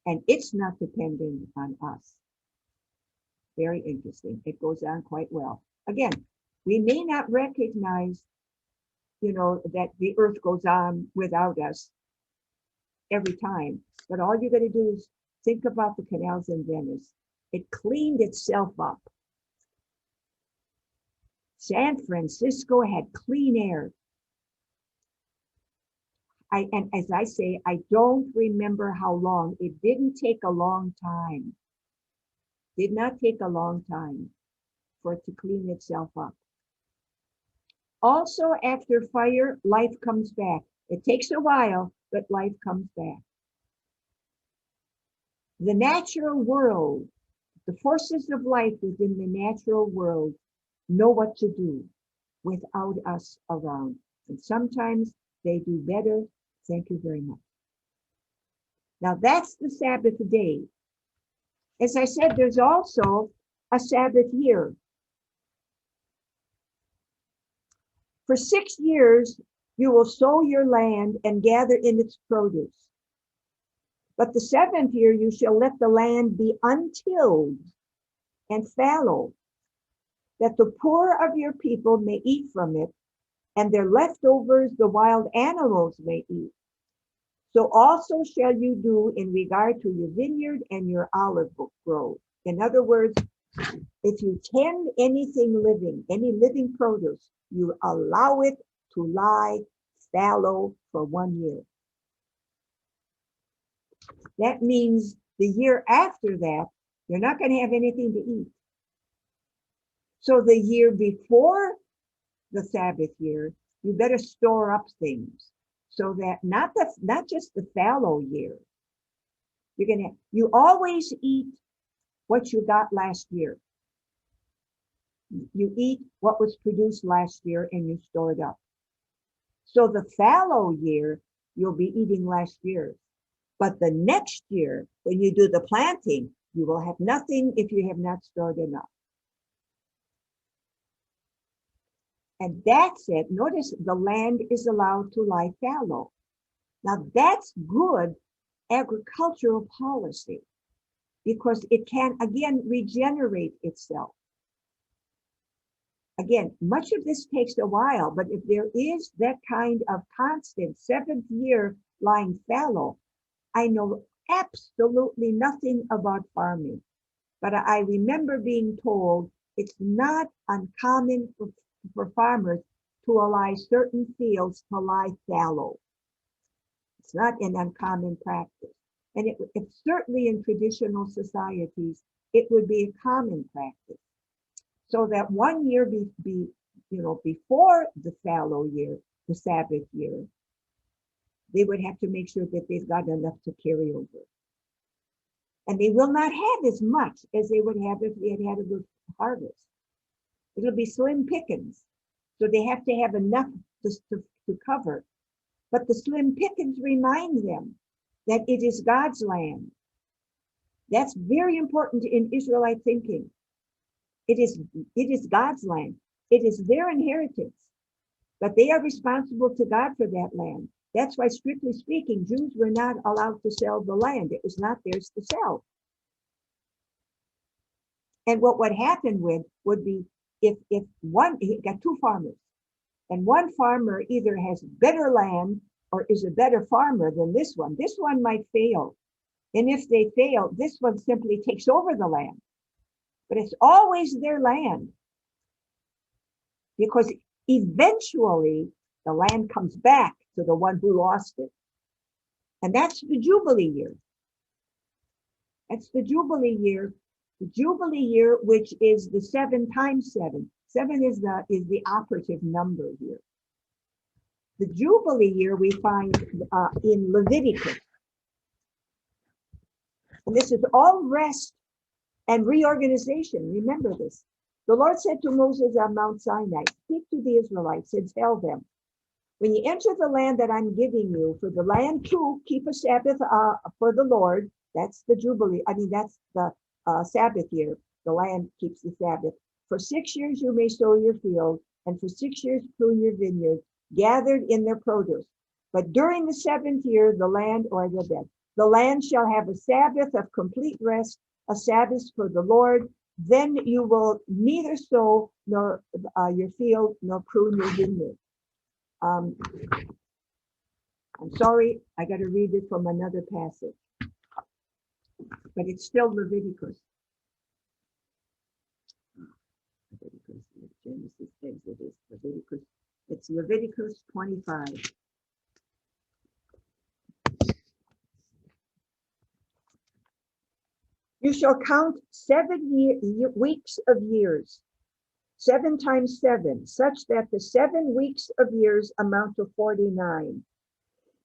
And it's not dependent on us. Very interesting. It goes on quite well. Again, we may not recognize, that the earth goes on without us every time, but all you got to do is think about the canals in Venice. It cleaned itself up. San Francisco had clean air. And as I say, I don't remember how long. It didn't take a long time. Did not take a long time for it to clean itself up. Also, after fire, life comes back. It takes a while, but life comes back. The natural world, the forces of life within the natural world know what to do without us around. And sometimes they do better. Thank you very much. Now that's the Sabbath day. As I said, there's also a Sabbath year. For 6 years, you will sow your land and gather in its produce. But the 7th year, you shall let the land be untilled and fallow, that the poor of your people may eat from it, and their leftovers the wild animals may eat. So also shall you do in regard to your vineyard and your olive grove. In other words, if you tend anything living, any living produce, you allow it to lie fallow for 1 year. That means the year after that, you're not going to have anything to eat. So the year before the Sabbath year, you better store up things so that not just the fallow year. You always eat what you got last year. You eat what was produced last year and you store it up. So the fallow year, you'll be eating last year. But the next year, when you do the planting, you will have nothing if you have not stored enough. And that's it. Notice the land is allowed to lie fallow. Now that's good agricultural policy because it can, again, regenerate itself. Again, much of this takes a while, but if there is that kind of constant 7th year lying fallow, I know absolutely nothing about farming, but I remember being told it's not uncommon for farmers to allow certain fields to lie fallow. It's not an uncommon practice. And it certainly in traditional societies, it would be a common practice. So that 1 year before the fallow year, the Sabbath year, they would have to make sure that they've got enough to carry over. And they will not have as much as they would have if they had a good harvest. It'll be slim pickings. So they have to have enough just to cover. But the slim pickings remind them that it is God's land. That's very important in Israelite thinking. It is God's land. It is their inheritance. But they are responsible to God for that land. That's why, strictly speaking, Jews were not allowed to sell the land. It was not theirs to sell. And what would happen would be if he got 2 farmers, and one farmer either has better land or is a better farmer than this one might fail. And if they fail, this one simply takes over the land. But it's always their land because eventually the land comes back to the one who lost it. And that's the Jubilee year. That's the Jubilee year. The Jubilee year, which is the 7 times 7. 7 is the operative number here. The Jubilee year we find in Leviticus. And this is all rest and reorganization. Remember this. The Lord said to Moses on Mount Sinai, speak to the Israelites and tell them, when you enter the land that I'm giving you, for the land to keep a Sabbath for the Lord, that's the Jubilee. I mean, that's the Sabbath year. The land keeps the Sabbath. For 6 years you may sow your field, and for 6 years prune your vineyard, gathered in their produce. But during the 7th year, the land shall have a Sabbath of complete rest, a Sabbath for the Lord. Then you will neither sow nor your field nor prune your vineyard. I'm sorry, I got to read it from another passage, but it's still Leviticus. Genesis, Exodus, Leviticus. It's Leviticus 25. You shall count 7 weeks of years, 7 times 7, such that the 7 weeks of years amount to 49.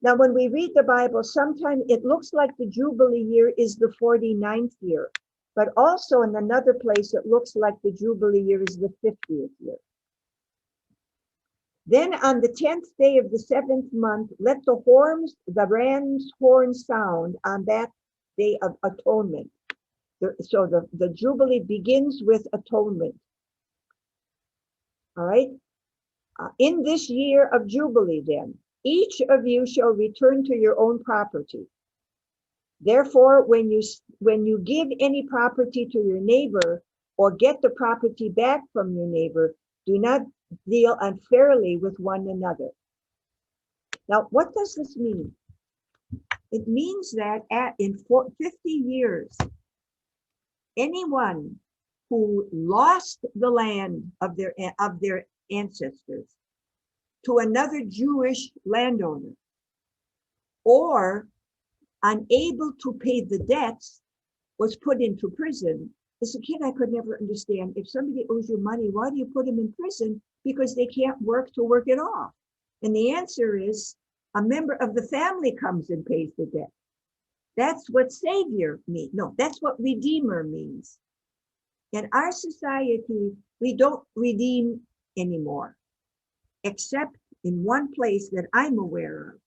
Now, when we read the Bible, sometimes it looks like the Jubilee year is the 49th year, but also in another place, it looks like the Jubilee year is the 50th year. Then on the 10th day of the 7th month, let the ram's horn sound on that day of atonement. So the Jubilee begins with atonement. All right. In this year of Jubilee, then, each of you shall return to your own property. Therefore, when you give any property to your neighbor or get the property back from your neighbor, do not deal unfairly with one another. Now, what does this mean? It means that in 50 years, anyone who lost the land of their ancestors to another Jewish landowner, or unable to pay the debts, was put into prison. As a kid, I could never understand, if somebody owes you money, why do you put them in prison? Because they can't work to work it off. And the answer is, a member of the family comes and pays the debt. That's what Savior means. No, that's what Redeemer means. In our society, we don't redeem anymore, except in one place that I'm aware of.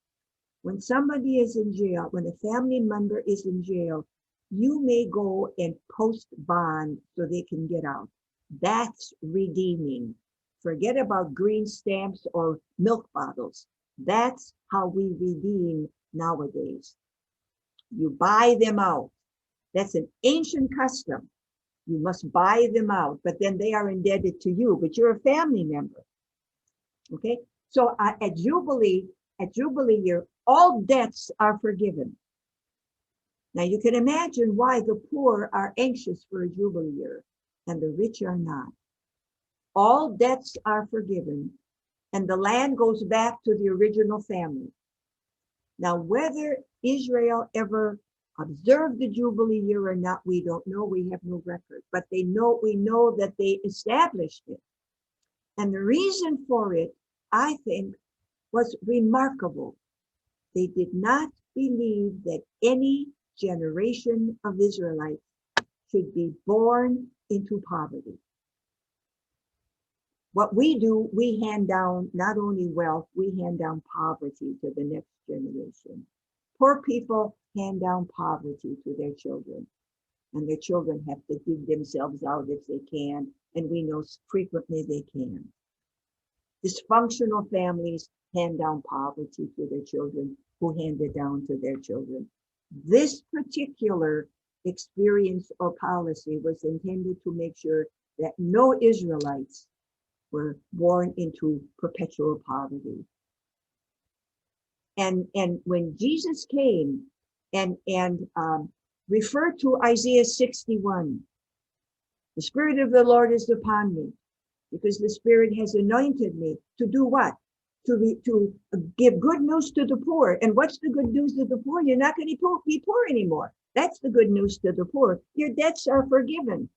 When somebody is in jail, when a family member is in jail, you may go and post bond so they can get out. That's redeeming. Forget about green stamps or milk bottles. That's how we redeem nowadays. You buy them out. That's an ancient custom. You must buy them out, but then they are indebted to you, but you're a family member. Okay, so at Jubilee year, all debts are forgiven. Now you can imagine why the poor are anxious for a Jubilee year and the rich are not. All debts are forgiven and the land goes back to the original family. Now, whether Israel ever observed the Jubilee year or not, we don't know. We have no record, but we know that they established it. And the reason for it, I think, was remarkable. They did not believe that any generation of Israelites should be born into poverty. What we do, we hand down not only wealth, we hand down poverty to the next generation. Poor people hand down poverty to their children, and their children have to dig themselves out if they can, and we know frequently they can. Dysfunctional families hand down poverty to their children, who hand it down to their children. This particular experience or policy was intended to make sure that no Israelites were born into perpetual poverty. And when Jesus came and referred to Isaiah 61, the Spirit of the Lord is upon me, because the Spirit has anointed me to do what? To give good news to the poor. And what's the good news to the poor? You're not going to be poor anymore. That's the good news to the poor. Your debts are forgiven.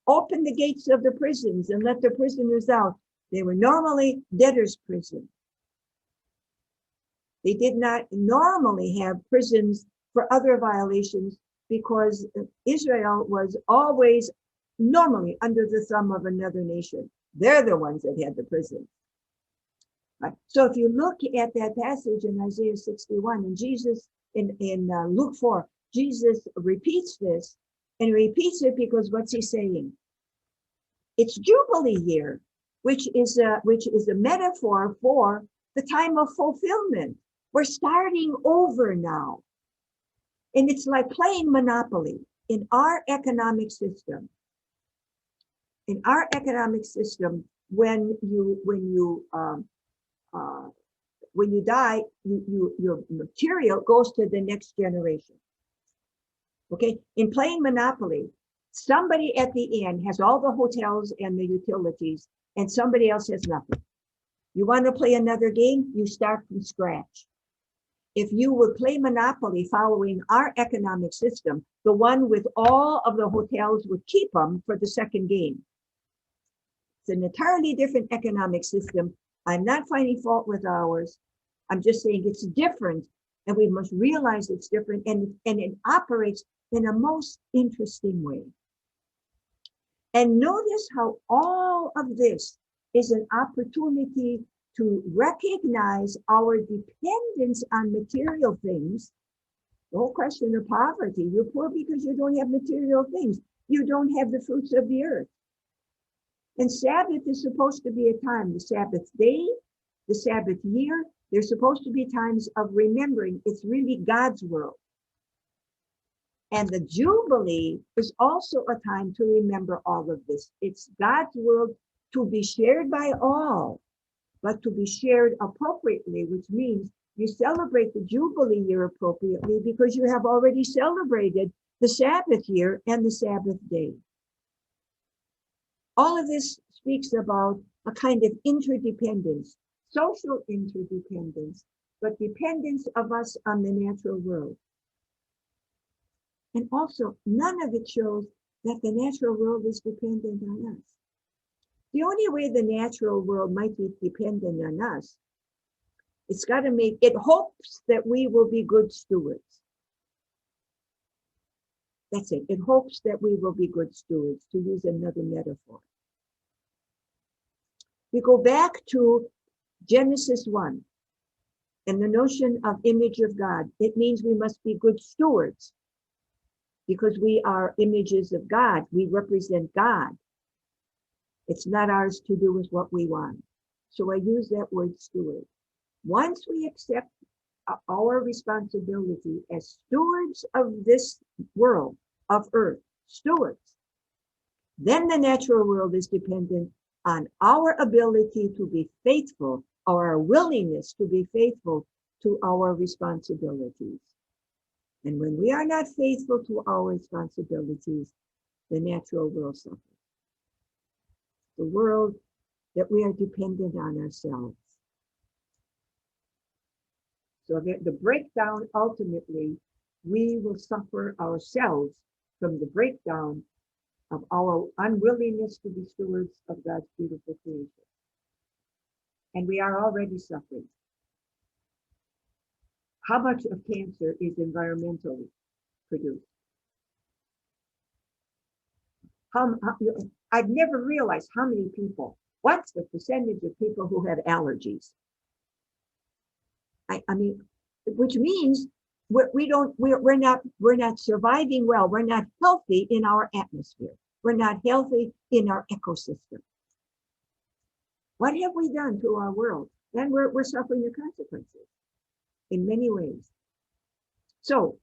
Open the gates of the prisons and let the prisoners out. They were normally debtors' prison. They did not normally have prisons for other violations, because Israel was always normally under the thumb of another nation. They're the ones that had the prison. Right? So if you look at that passage in Isaiah 61 and Jesus in Luke 4, Jesus repeats this and repeats it because what's he saying? It's Jubilee year, which is a metaphor for the time of fulfillment. We're starting over now. And it's like playing Monopoly in our economic system. In our economic system, when you die, your material goes to the next generation. Okay, in playing Monopoly, somebody at the end has all the hotels and the utilities, and somebody else has nothing. You want to play another game? You start from scratch. If you would play Monopoly following our economic system, the one with all of the hotels would keep them for the second game. It's an entirely different economic system. I'm not finding fault with ours. I'm just saying it's different, and we must realize it's different, and it operates in a most interesting way. And notice how all of this is an opportunity to recognize our dependence on material things. The whole question of poverty, you're poor because you don't have material things. You don't have the fruits of the earth. And Sabbath is supposed to be a time, the Sabbath day, the Sabbath year, they're supposed to be times of remembering it's really God's world. And the Jubilee is also a time to remember all of this. It's God's world to be shared by all, but to be shared appropriately, which means you celebrate the Jubilee year appropriately because you have already celebrated the Sabbath year and the Sabbath day. All of this speaks about a kind of interdependence, social interdependence, but dependence of us on the natural world. And also, none of it shows that the natural world is dependent on us. The only way the natural world might be dependent on us, it hopes that we will be good stewards. That's it. It hopes that we will be good stewards, to use another metaphor. We go back to Genesis 1 and the notion of image of God. It means we must be good stewards because we are images of God. We represent God. It's not ours to do with what we want. So I use that word steward. Once we accept our responsibility as stewards of this world, of earth, stewards, then the natural world is dependent on our ability to be faithful, or our willingness to be faithful to our responsibilities. And when we are not faithful to our responsibilities, the natural world suffers. The world that we are dependent on ourselves. So the breakdown, ultimately, we will suffer ourselves from the breakdown of our unwillingness to be stewards of God's beautiful creation. And we are already suffering. How much of cancer is environmentally produced? I've never realized how many people, what's the percentage of people who have allergies? I mean, which means we're not surviving well. We're not healthy in our atmosphere. We're not healthy in our ecosystem. What have we done to our world? And we're suffering the consequences in many ways. So,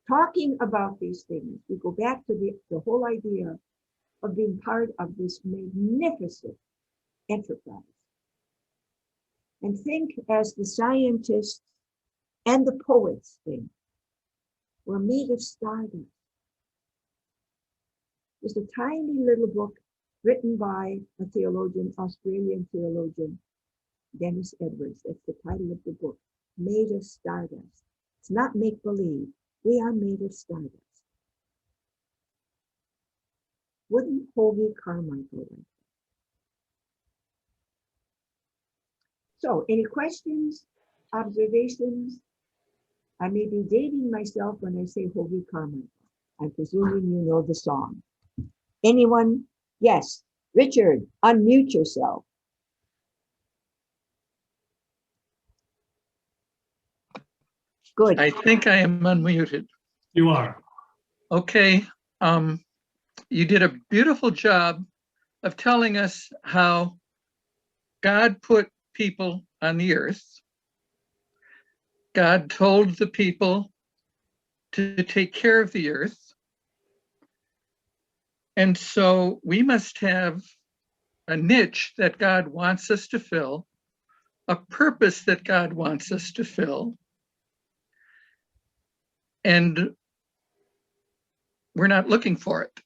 talking about these things, we go back to the whole idea of being part of this magnificent enterprise. And think as the scientists and the poets think, we're made of stardust. There's a tiny little book written by a theologian, Australian theologian, Dennis Edwards. That's the title of the book, Made of Stardust. It's not make-believe. We are made of stardust. Wouldn't Hoagie Carmichael like that? So, any questions, observations? I may be dating myself when I say Hoagie Carmichael. I'm presuming you know the song. Anyone? Yes. Richard, unmute yourself. Good. I think I am unmuted. You are. Okay. You did a beautiful job of telling us how God put people on the earth. God told the people to take care of the earth. And so we must have a niche that God wants us to fill, a purpose that God wants us to fill. And we're not looking for it.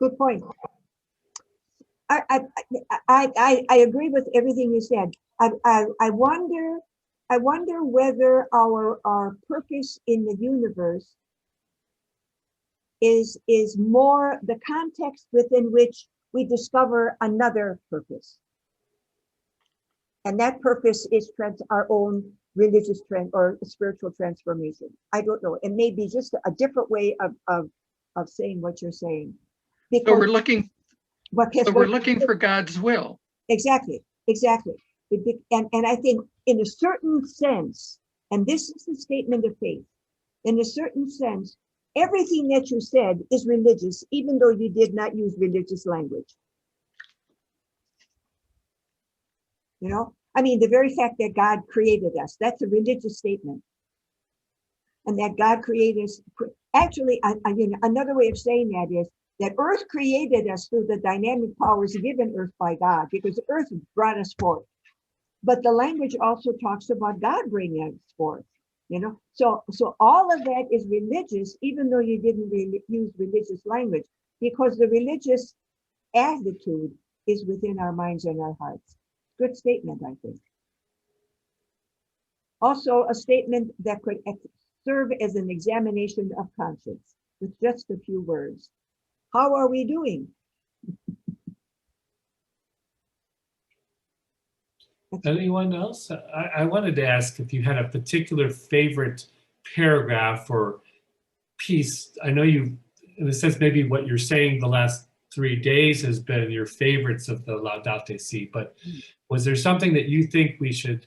Good point. I agree with everything you said. I wonder whether our purpose in the universe is more the context within which we discover another purpose. And that purpose is our own religious trend or spiritual transformation. I don't know. It may be just a different way of saying what you're saying. So we're looking Because we're looking for God's will. Exactly. And I think in a certain sense, and this is the statement of faith, in a certain sense, everything that you said is religious, even though you did not use religious language. You know, I mean, the very fact that God created us, that's a religious statement. And that God created us, actually, another way of saying that is that earth created us through the dynamic powers given earth by God, because earth brought us forth. But the language also talks about God bringing us forth, you know? So all of that is religious, even though you didn't really use religious language, because the religious attitude is within our minds and our hearts. Good statement, I think. Also, a statement that could serve as an examination of conscience with just a few words. How are we doing? Anyone else? I wanted to ask if you had a particular favorite paragraph or piece. I know you, in a sense, maybe what you're saying the last 3 days has been your favorites of the Laudato Si, but was there something that you think we should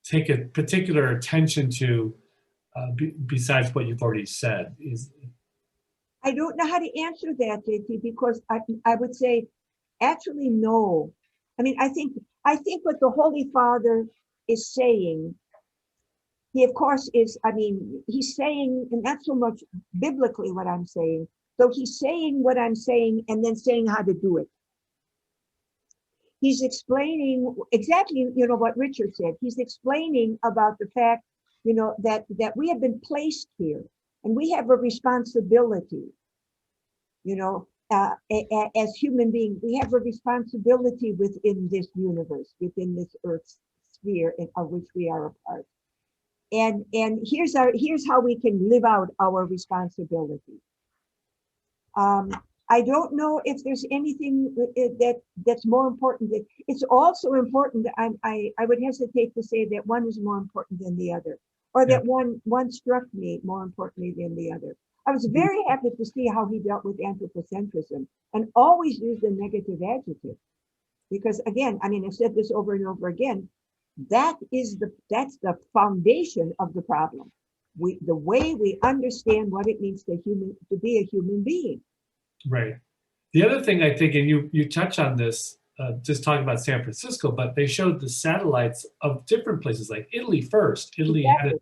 take a particular attention to besides what you've already said? I don't know how to answer that, JT, because I would say, actually, no. I mean, I think what the Holy Father is saying, he of course is, I mean, he's saying, and not so much biblically what I'm saying, so he's saying what I'm saying and then saying how to do it. He's explaining exactly, you know, what Richard said. He's explaining about the fact, you know, that we have been placed here and we have a responsibility, you know, as human beings. We have a responsibility within this universe, within this earth sphere of which we are a part. And here's how we can live out our responsibility. I don't know if there's anything that's more important. It's also important. I would hesitate to say that one is more important than the other, or that one struck me more importantly than the other. I was very happy to see how he dealt with anthropocentrism and always used a negative adjective, because again, I mean, I've said this over and over again. That's the foundation of the problem. The way we understand what it means to be a human being. Right. The other thing I think, and you touch on this, just talking about San Francisco, but they showed the satellites of different places, like Italy first. Italy had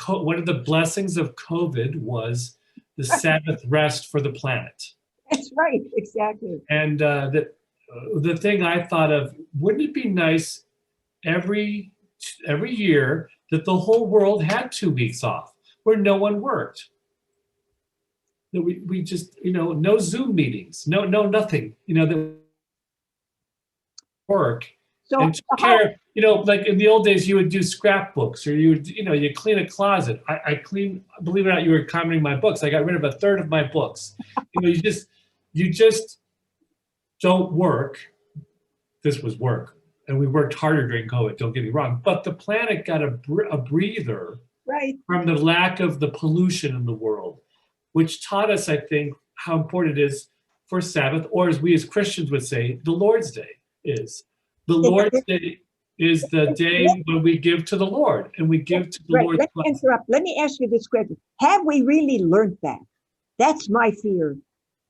one of the blessings of COVID was the Sabbath rest for the planet. That's right, exactly. And the thing I thought of, wouldn't it be nice every year that the whole world had 2 weeks off where no one worked? That we just, you know, no Zoom meetings, no nothing, you know, that work. So and care, you know, like in the old days, you would do scrapbooks, or you clean a closet. I clean, believe it or not, you were commenting my books. I got rid of a third of my books. You know, you just don't work. This was work, and we worked harder during COVID. Don't get me wrong, but the planet got a breather Right. from the lack of the pollution in the world, which taught us, I think, how important it is for Sabbath, or as we as Christians would say, the Lord's Day is. The Lord's Day is the day when we give to the Lord, and we give to the Right. Lord's Let me blessing. interrupt. Let me ask you this question. Have we really learned that? That's my fear.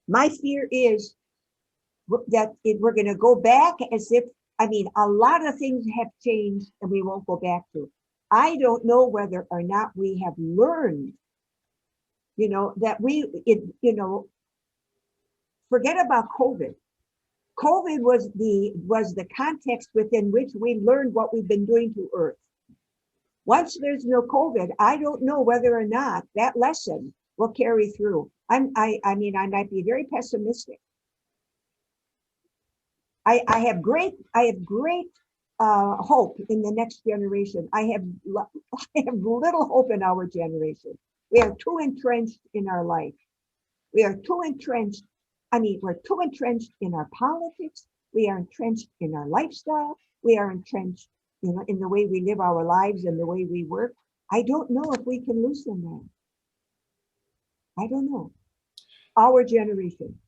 My fear is that we're going to go back as if, I mean, a lot of things have changed and we won't go back to. I don't know whether or not we have learned, that forget about COVID. COVID was the context within which we learned what we've been doing to Earth. Once there's no COVID, I don't know whether or not that lesson will carry through. I might be very pessimistic. I have great hope in the next generation. I have little hope in our generation. We are too entrenched in our life. We are too entrenched. We're too entrenched in our politics. We are entrenched in our lifestyle. We are entrenched, in the way we live our lives and the way we work. I don't know if we can loosen that. I don't know. Our generation.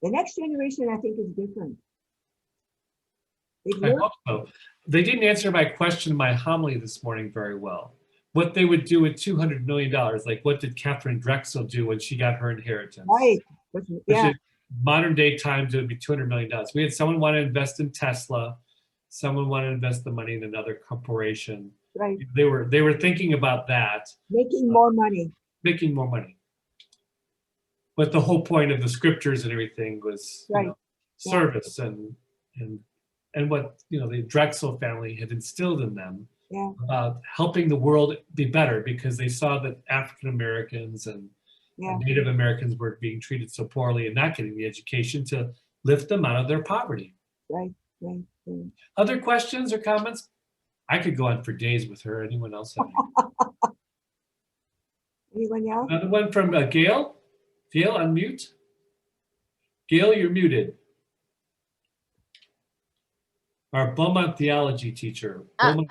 The next generation, I think, is different. I hope so. They didn't answer my question in my homily this morning very well. What they would do with $200 million, like what did Catherine Drexel do when she got her inheritance? Right. Yeah. Modern day times, it would be $200 million. We had someone want to invest in Tesla, someone want to invest the money in another corporation. Right. They were thinking about that. Making more money. Making more money. But the whole point of the scriptures and everything was right. Service and what the Drexel family had instilled in them about helping the world be better, because they saw that African Americans and Native Americans were being treated so poorly and not getting the education to lift them out of their poverty. Right. Other questions or comments? I could go on for days with her. Anyone else have any? Anyone else? Another one from Gail. Gail, unmute. Gail, you're muted. Our Beaumont theology teacher. Beaumont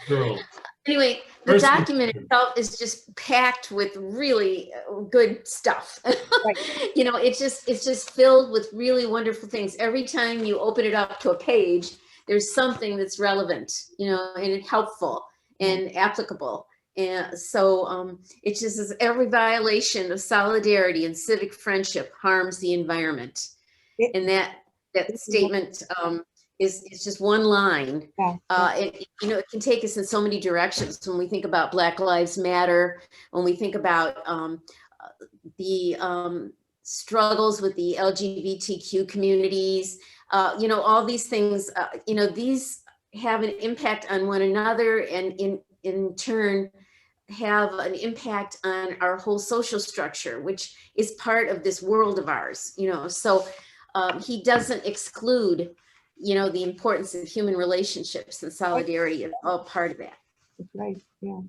girl. Anyway, the document itself is just packed with really good stuff. Right. It's just filled with really wonderful things. Every time you open it up to a page, there's something that's relevant, and helpful and applicable. And so it just is every violation of solidarity and civic friendship harms the environment. And that statement is just one line. It can take us in so many directions. When we think about Black Lives Matter, when we think about the struggles with the LGBTQ communities, all these things, these have an impact on one another, and in turn have an impact on our whole social structure, which is part of this world of ours. So he doesn't exclude the importance of human relationships, and solidarity is all part of that. That's right. Yeah.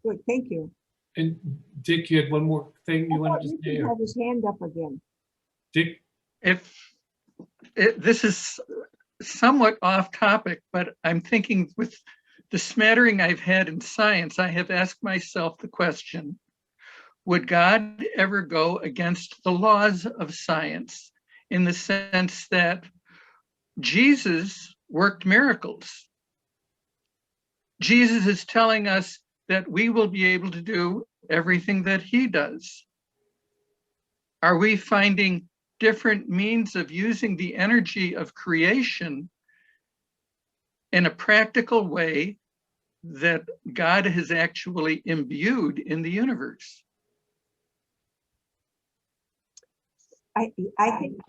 Good. Thank you. And Dick, you had one more thing you wanted to say? He had his hand up again. Dick? This is somewhat off topic, but I'm thinking with the smattering I've had in science, I have asked myself the question, would God ever go against the laws of science, in the sense that Jesus worked miracles? Jesus is telling us that we will be able to do everything that he does. Are we finding different means of using the energy of creation in a practical way that God has actually imbued in the universe? I think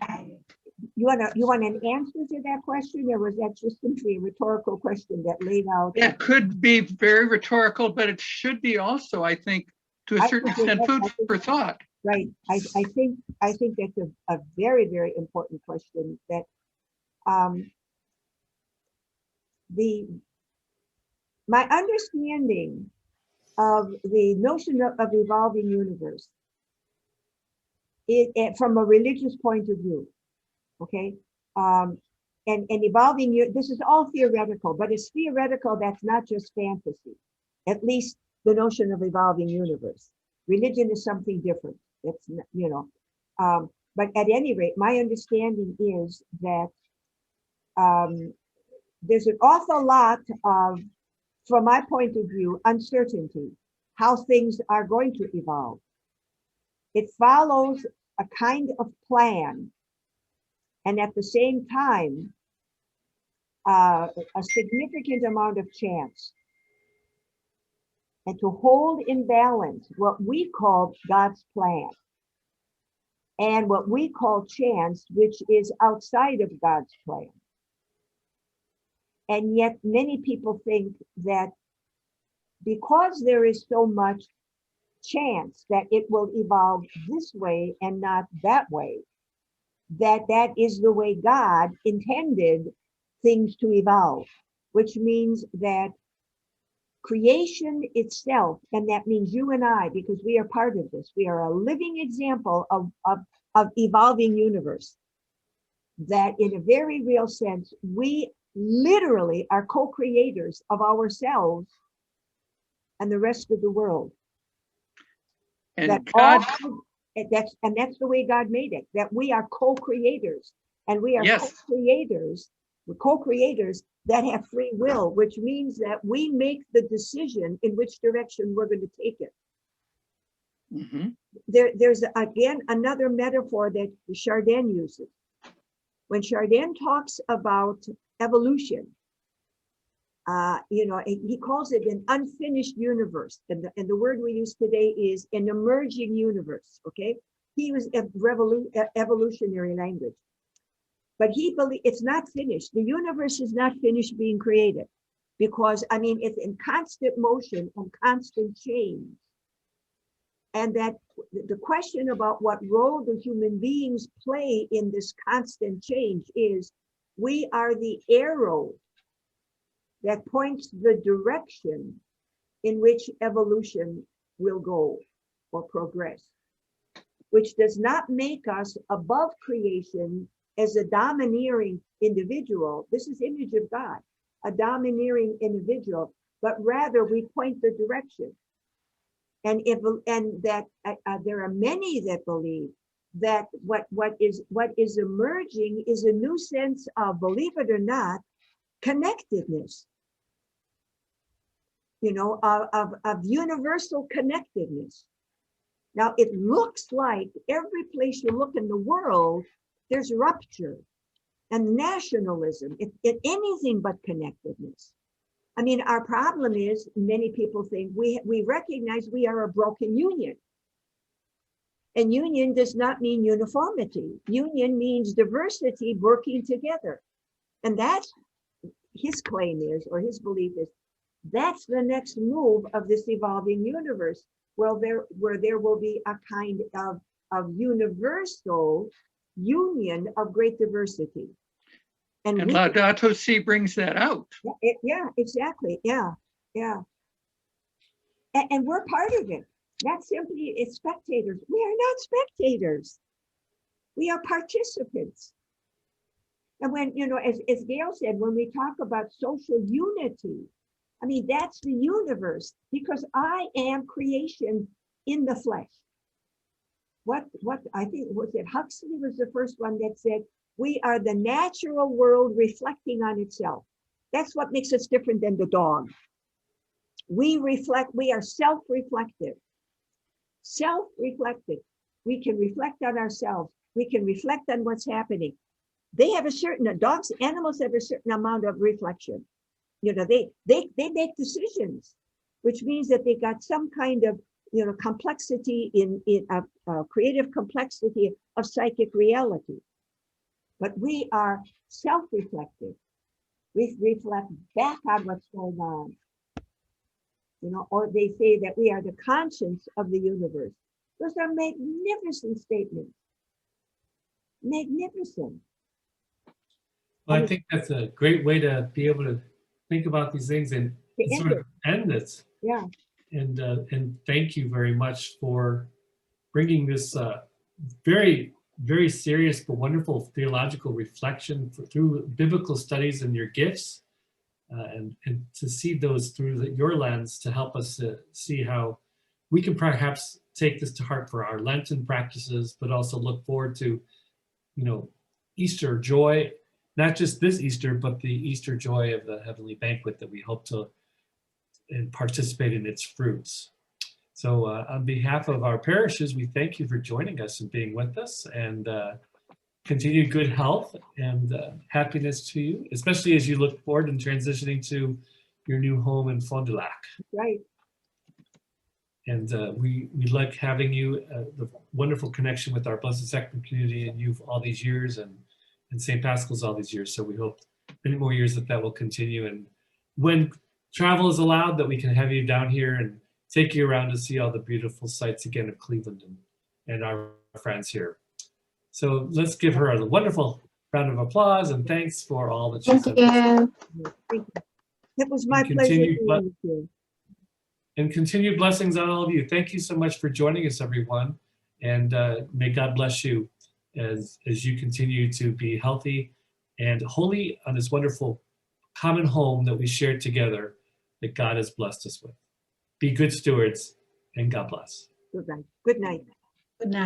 you want an answer to that question, or was that just simply a rhetorical question that laid out? It could be very rhetorical, but it should be also, I think, to a certain extent, food for thought. Right. I think that's a very, very important question. That my understanding of the notion of evolving universe, from a religious point of view, okay, and evolving, this is all theoretical, but it's theoretical that's not just fantasy. At least the notion of evolving universe. Religion is something different. It's, you know, but at any rate, my understanding is that there's an awful lot of, from my point of view, uncertainty, how things are going to evolve. It follows a kind of plan, and at the same time, a significant amount of chance. And to hold in balance what we call God's plan and what we call chance, which is outside of God's plan. And yet many people think that because there is so much chance that it will evolve this way and not that way, that is the way God intended things to evolve, which means that creation itself, and that means you and I, because we are part of this, we are a living example of evolving universe, that in a very real sense, we literally are co-creators of ourselves and the rest of the world. And That God, that's the way God made it, that we are co-creators, and we are yes, co-creators, we're co-creators that have free will, which means that we make the decision in which direction we're going to take it. mhm, There's again another metaphor that Chardin uses. When Chardin talks about evolution, you know, he calls it an unfinished universe, and the word we use today is an emerging universe. Okay, he was evolutionary language. But he believes it's not finished. The universe is not finished being created, because I mean, it's in constant motion and constant change. And that the question about what role the human beings play in this constant change is, we are the arrow that points the direction in which evolution will go or progress, which does not make us above creation as a domineering individual. This is image of God, a domineering individual, but rather we point the direction. And that there are many that believe that what is emerging is a new sense of, believe it or not, connectedness. You know, of universal connectedness. Now it looks like every place you look in the world, there's rupture and nationalism, it anything but connectedness. I mean, our problem is, many people think we recognize we are a broken union. And union does not mean uniformity. Union means diversity working together. And that's his claim is, or his belief is, that's the next move of this evolving universe, where there will be a kind of universal union of great diversity. And Laudato Si brings that out. Yeah, exactly. Yeah. And we're part of it. Not simply as spectators. We are not spectators. We are participants. And when, you know, as Gail said, when we talk about social unity, I mean, that's the universe, because I am creation in the flesh. What I think was it Huxley was the first one that said, we are the natural world reflecting on itself. That's what makes us different than the dog. We reflect, we are self-reflective. Self-reflective. We can reflect on ourselves. We can reflect on what's happening. They have a certain, dogs, animals have a certain amount of reflection. You know, they make decisions, which means that they got some kind of, you know, complexity in creative complexity of psychic reality. But we are self-reflective. We reflect back on what's going on. You know, or they say that we are the conscience of the universe. Those are magnificent statements. Magnificent. Well, I think that's a great way to be able to think about these things and sort of end this. Yeah. And thank you very much for bringing this very, very serious but wonderful theological reflection through biblical studies and your gifts. and to see those through your lens to help us to see how we can perhaps take this to heart for our Lenten practices, but also look forward to, Easter joy, not just this Easter, but the Easter joy of the heavenly banquet that we hope to participate in its fruits. So on behalf of our parishes, we thank you for joining us and being with us, and continued good health and happiness to you, especially as you look forward and transitioning to your new home in Fond du Lac. Right. And we like having you, the wonderful connection with our Blessed Sacrament community and you all these years, and St. Pascal's all these years. So we hope many more years that will continue. And when travel is allowed, that we can have you down here and take you around to see all the beautiful sights again of Cleveland and our friends here. So let's give her a wonderful round of applause and thanks for all that she's done. Thank you. It was my pleasure Continued being with you. And continued blessings on all of you. Thank you so much for joining us, everyone. And may God bless you as you continue to be healthy and holy on this wonderful common home that we shared together that God has blessed us with. Be good stewards, and God bless. Good night. Good night. Good night.